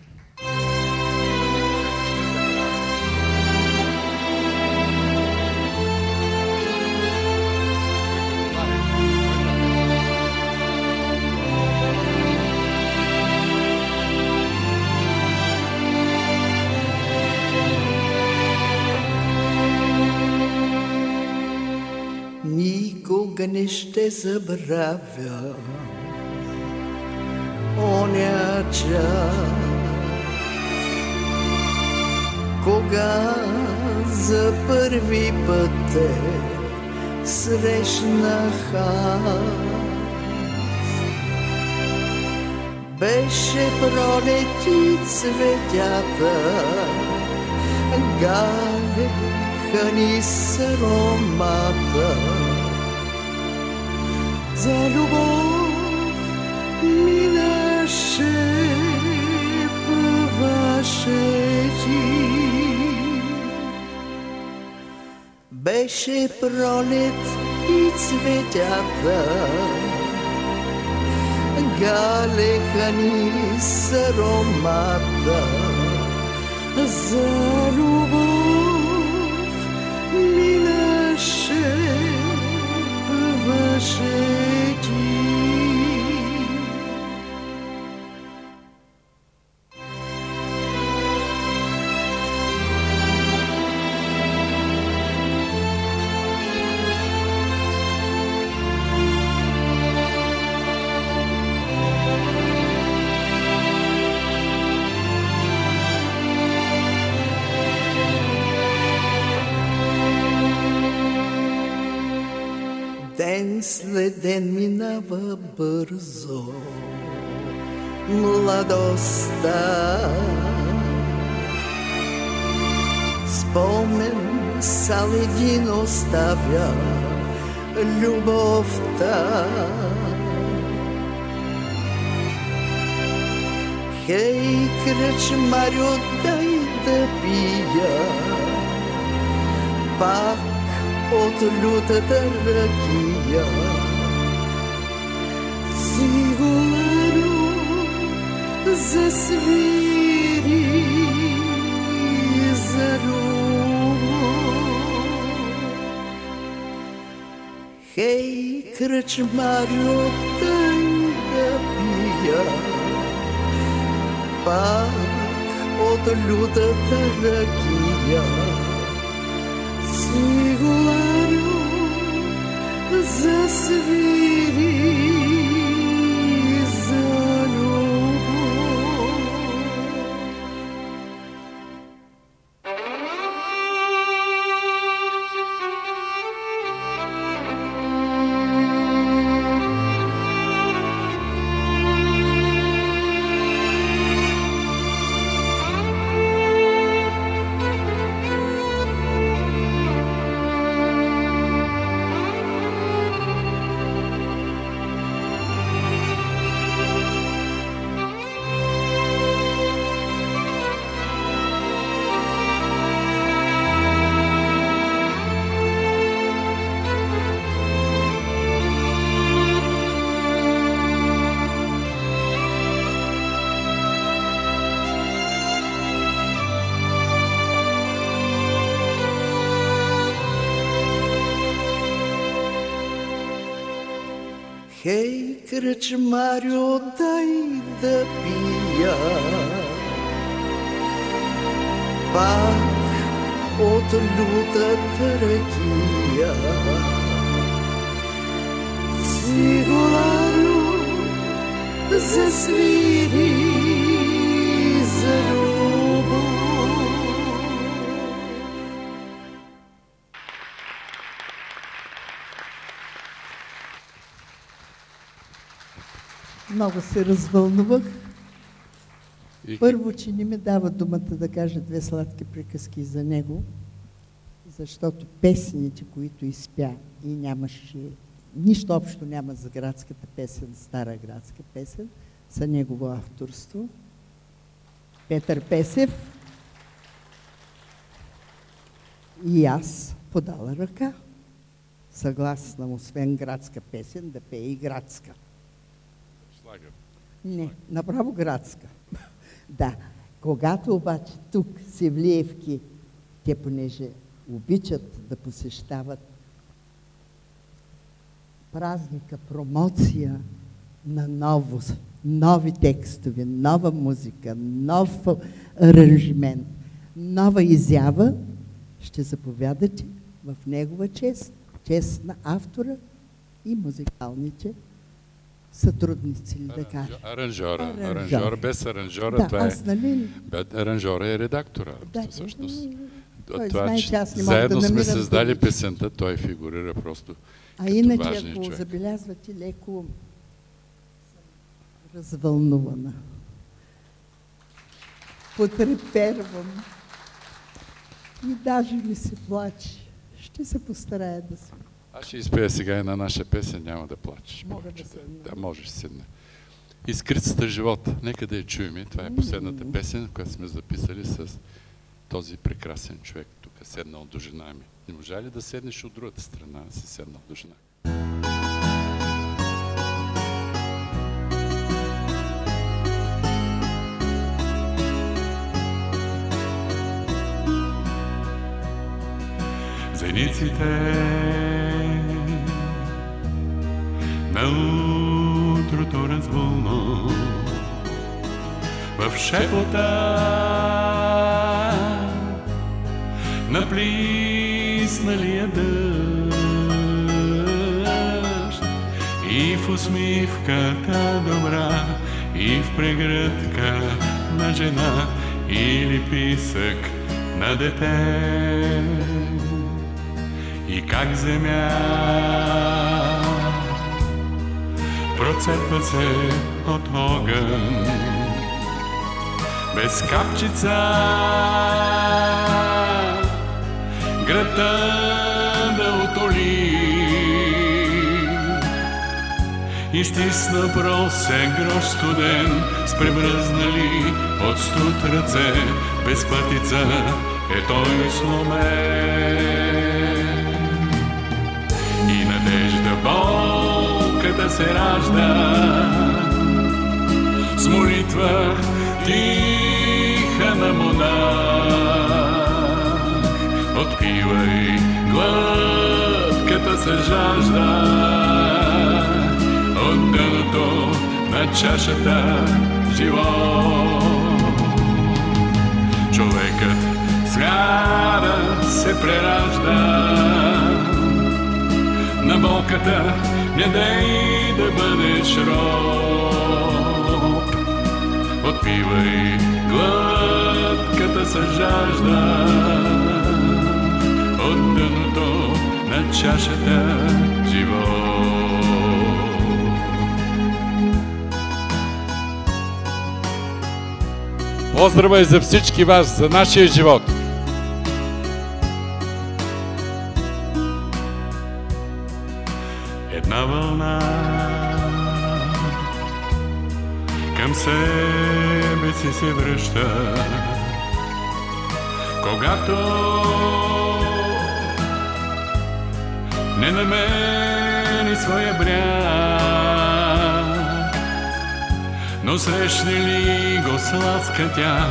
Никога не ще забравя оня час, кога за първи път те срещнах аз. Беше пролет и цветята, галеха ни с аромата. За любов минаше, пъваше ти. Беше пролет и цветята, галеха ни с аромата. За любов минаше, пъваше ти. Ден след ден минава бързо, младостта. Спомен сал един оставя любовта. Хей, кръчмарю, дай да пия пак от лютата ракия. Цигуларю засвири за любов. Хей, кръчмарю, дай да пия пак от лютата ракия. Цигуларю засвири за любов. Хей, кръчмарю, дай да пия, пак от лютата ракия. Цигуларю, засвири за любов. Много се развълнувах. Първо, че не ми дава думата да кажа две сладки приказки за него, защото песните, които изпя и нямаше, нищо общо няма за градската песен, стара градска песен, са негово авторство. Петър Песев и аз подала ръка. Съгласна, освен градска песен, да пее и градска. Не, направо градска. Да, когато обаче тук севлиевки, те понеже обичат да посещават празника, промоция на нови текстове, нова музика, нов аранжимент, нова изява, ще заповядате в негова чест, чест на автора и музикалните сътрудници, да кажа. Аранжора. Без аранжора, да, това аранжора е редактора. Да, всъщност. Той знае, че аз не мога заедно да сме намирам създали думите. песента, той фигурира просто А иначе, важния ако човек. забелязвате, леко съм развълнувана. Потрепервам. И даже ми се плаче. Ще се постарая да се... Аз ще изпея сега една наша песен, няма да плачеш. Мога повече. да седна. Да, можеш седна. Изкрицата живот. Нека да я чуем. Това е последната песен, която сме записали с този прекрасен човек. Тук седнал до жена ми. Не можа ли да седнеш от другата страна, да си седнал до жена? Зениците на утрото развълно в шепота на плисналия дъжд и в усмивката добра и в прегръдка на жена или писък на дете. И как земя процепва се от огън, без капчица града да отоли. И стисна просен грош студен с превръзнали от студ ръце, без пътица е той сломен. И надежда болката се ражда с молитва тиха на монах. Отпивай глътката се жажда от дъното на чашата живот. Човекът с вяра се преражда, на болката не дай да бъдеш роб. Отпивай глътката се жажда от дъното на чашата живот. Поздравай за всички вас, за нашия живот! Една вълна към себе си се връща, когато не намери своя бряг. Но срещне ли го сладка тя,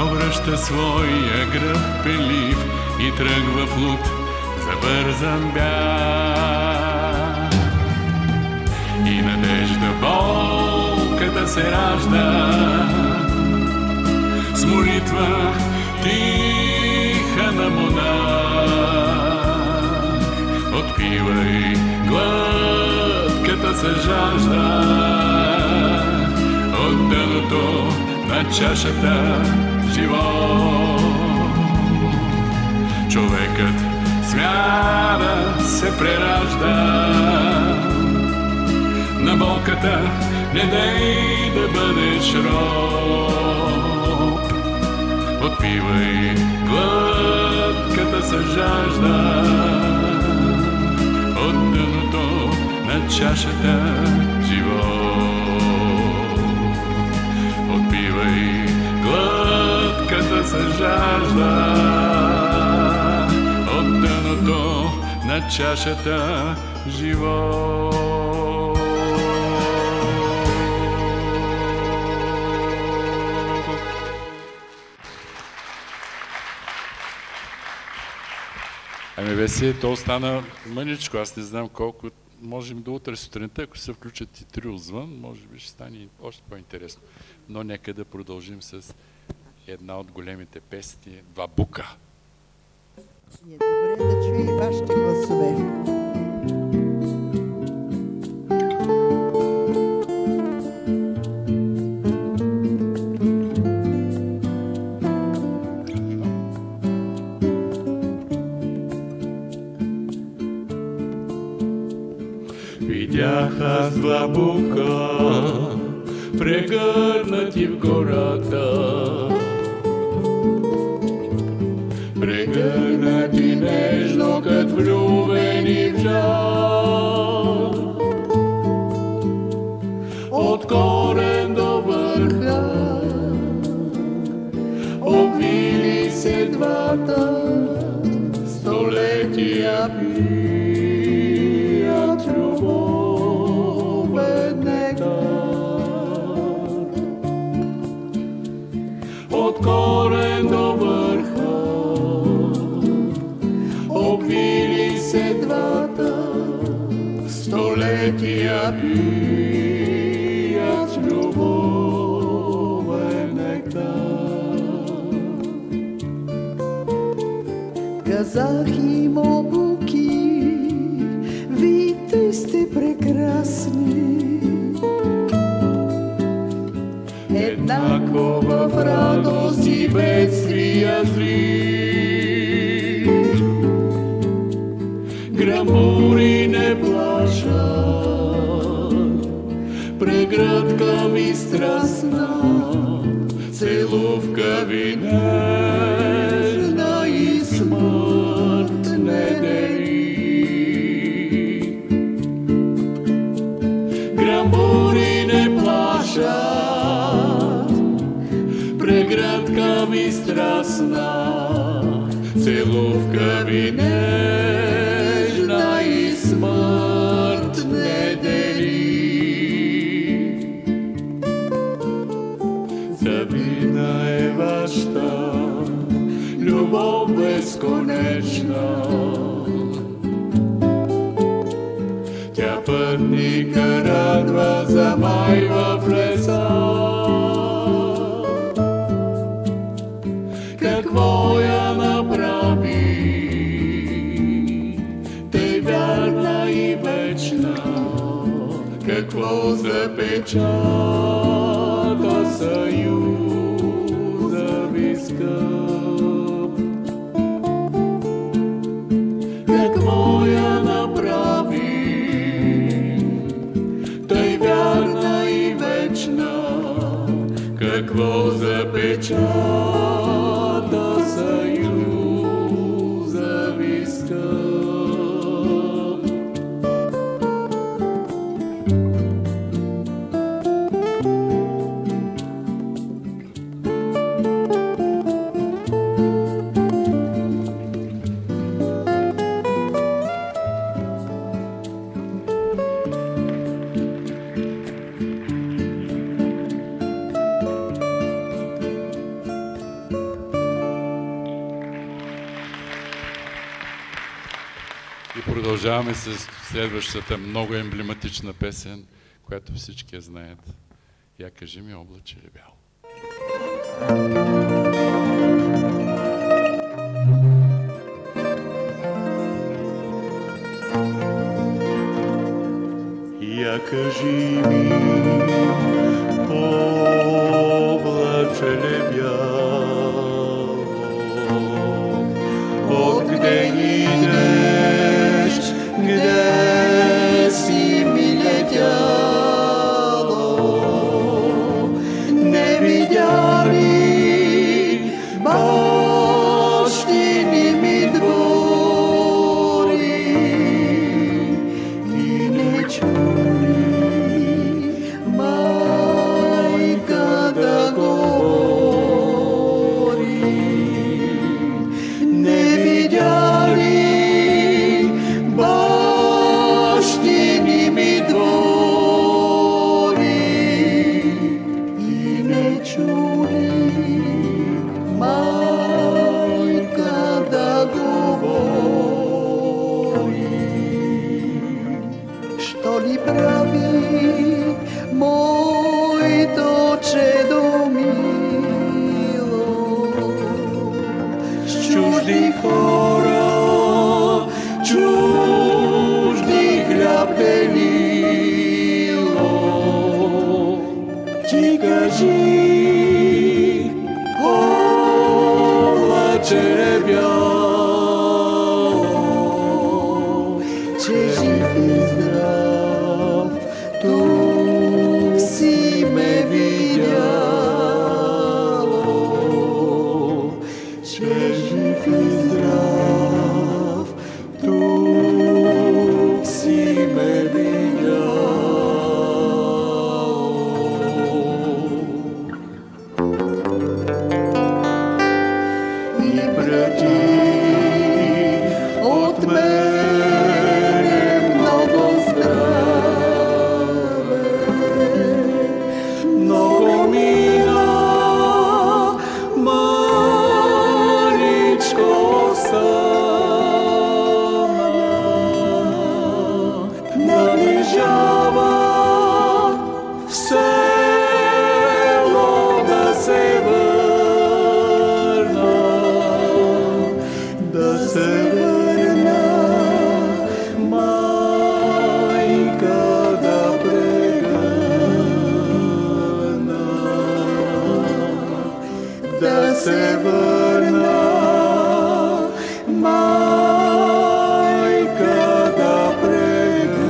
обръща своя гръб пелив и тръгва в луд за бързан бяг. И надежда се ражда с молитва тиха на монах. Отпивай глътката се жажда от дъното на чашата живот. Човекът с вяра се преражда, на болката не дай да бъдеш роб. Отпивай глътката се жажда от дъното на чашата живот. Отпивай глътката се жажда от дъното на чашата живот. Ами Веси, то остана мъничко, аз не знам колко, можем до утре сутринта, ако се включат и трио звън, може би ще стане още по-интересно. Но нека да продължим с една от големите песни, Вабука. Е добре да чуя и вашите гласове. Видях аз два бука, прегърнати в гората, прегърнати нежно, като влюбени в жар. От корен до върха, обвили се двата, столетия пият любовен нектар. От корен до върха, обвили се двата, столетия пият любовен нектар. Казах им, о буки, вие сте прекрасни, еднакво в радост и бедствия зли. Грамури не плашат, прегръдка ви страстна, целувка ви нежна и смърт не дели. Грамури не плашат, прегръдка ви страстна, целувка ви нежна и смърт не дели. Завина е вашата любов безконечна, тя пътника радва, замайва в леса. Какво я направи, тъй вярна и вечна, какво запечата съюза ви скъп. Какво я направи, тъй вярна и вечна, какво запечата съюза ви скъп. Продължаваме с следващата много емблематична песен, която всички знаят. Я кажи ми, облаче ли бяло? Я кажи ми, облаче ли бяло, откъде идеш, где си ми летяло, не видя ли бащини ми двори и не чули майка да говори, не видя ли бащини ми двори и не чули майка да говори. Що ли прави моето чедо мило, с чужди хора, чужди хляб делило? Ти кажи, облаче бяло, че жив и здрав тук си ме видяло, че жив и здрав тук си ме видяло. И прати от мене много здраве, много мина, маничко остана, наближава в село да се върна, да се върна, майка да прегърна, да се върна, майка да прегърна.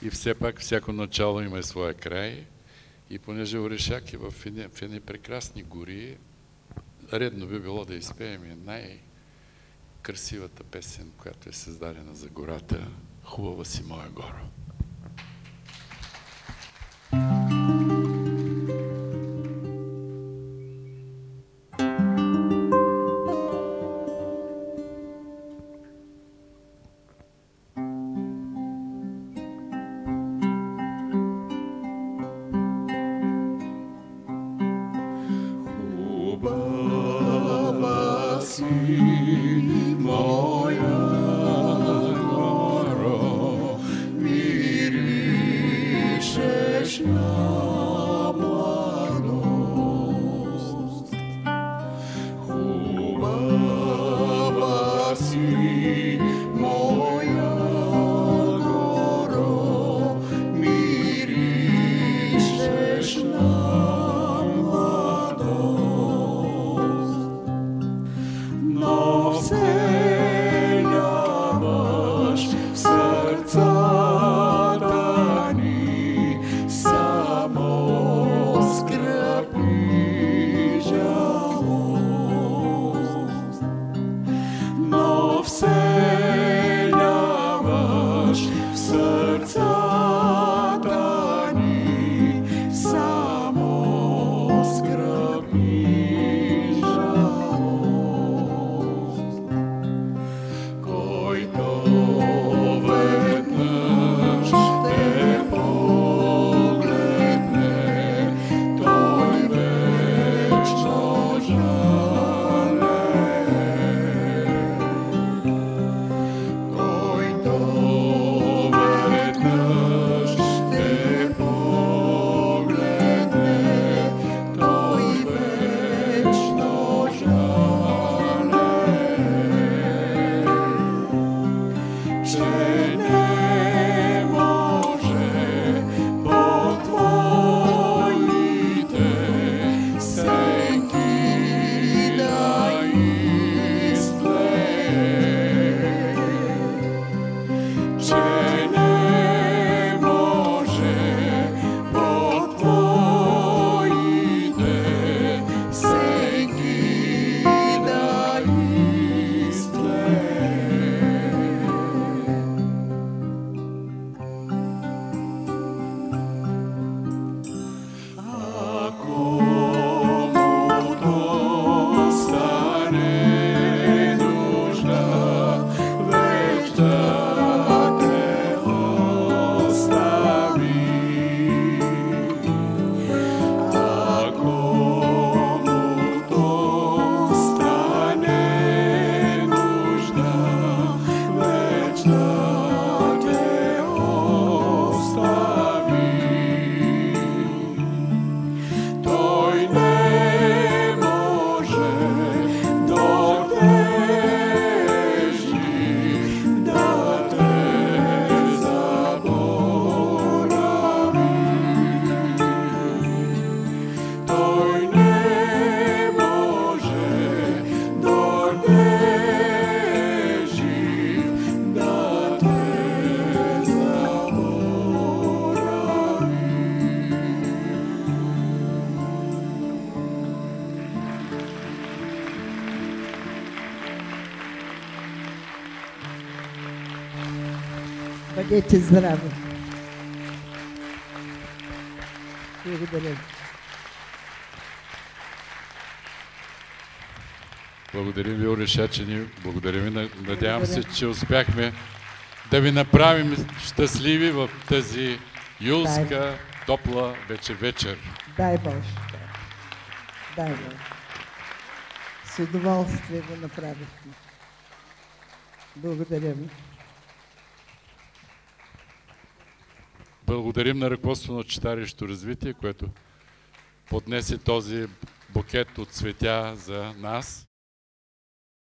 И все пак всяко начало има и своя край. И понеже Орешак е в едни прекрасни гори, редно би било да изпеем и най-красивата песен, която е създадена за гората. Хубава си моя горо. Хубава си моя горо, миришеш на младост. Хубава си моя горо, миришеш на но все Бъдете здрави! Благодаря. Благодарим ви, Орешачени. Благодарим ви. Надявам се, че успяхме да ви направим щастливи в тази юлска, топла вечер. Дай Боже. Дай Боже. С удоволствие го направихме. Благодаря ви. Благодарим на ръководство на читалището развитие, което поднесе този букет от цветя за нас.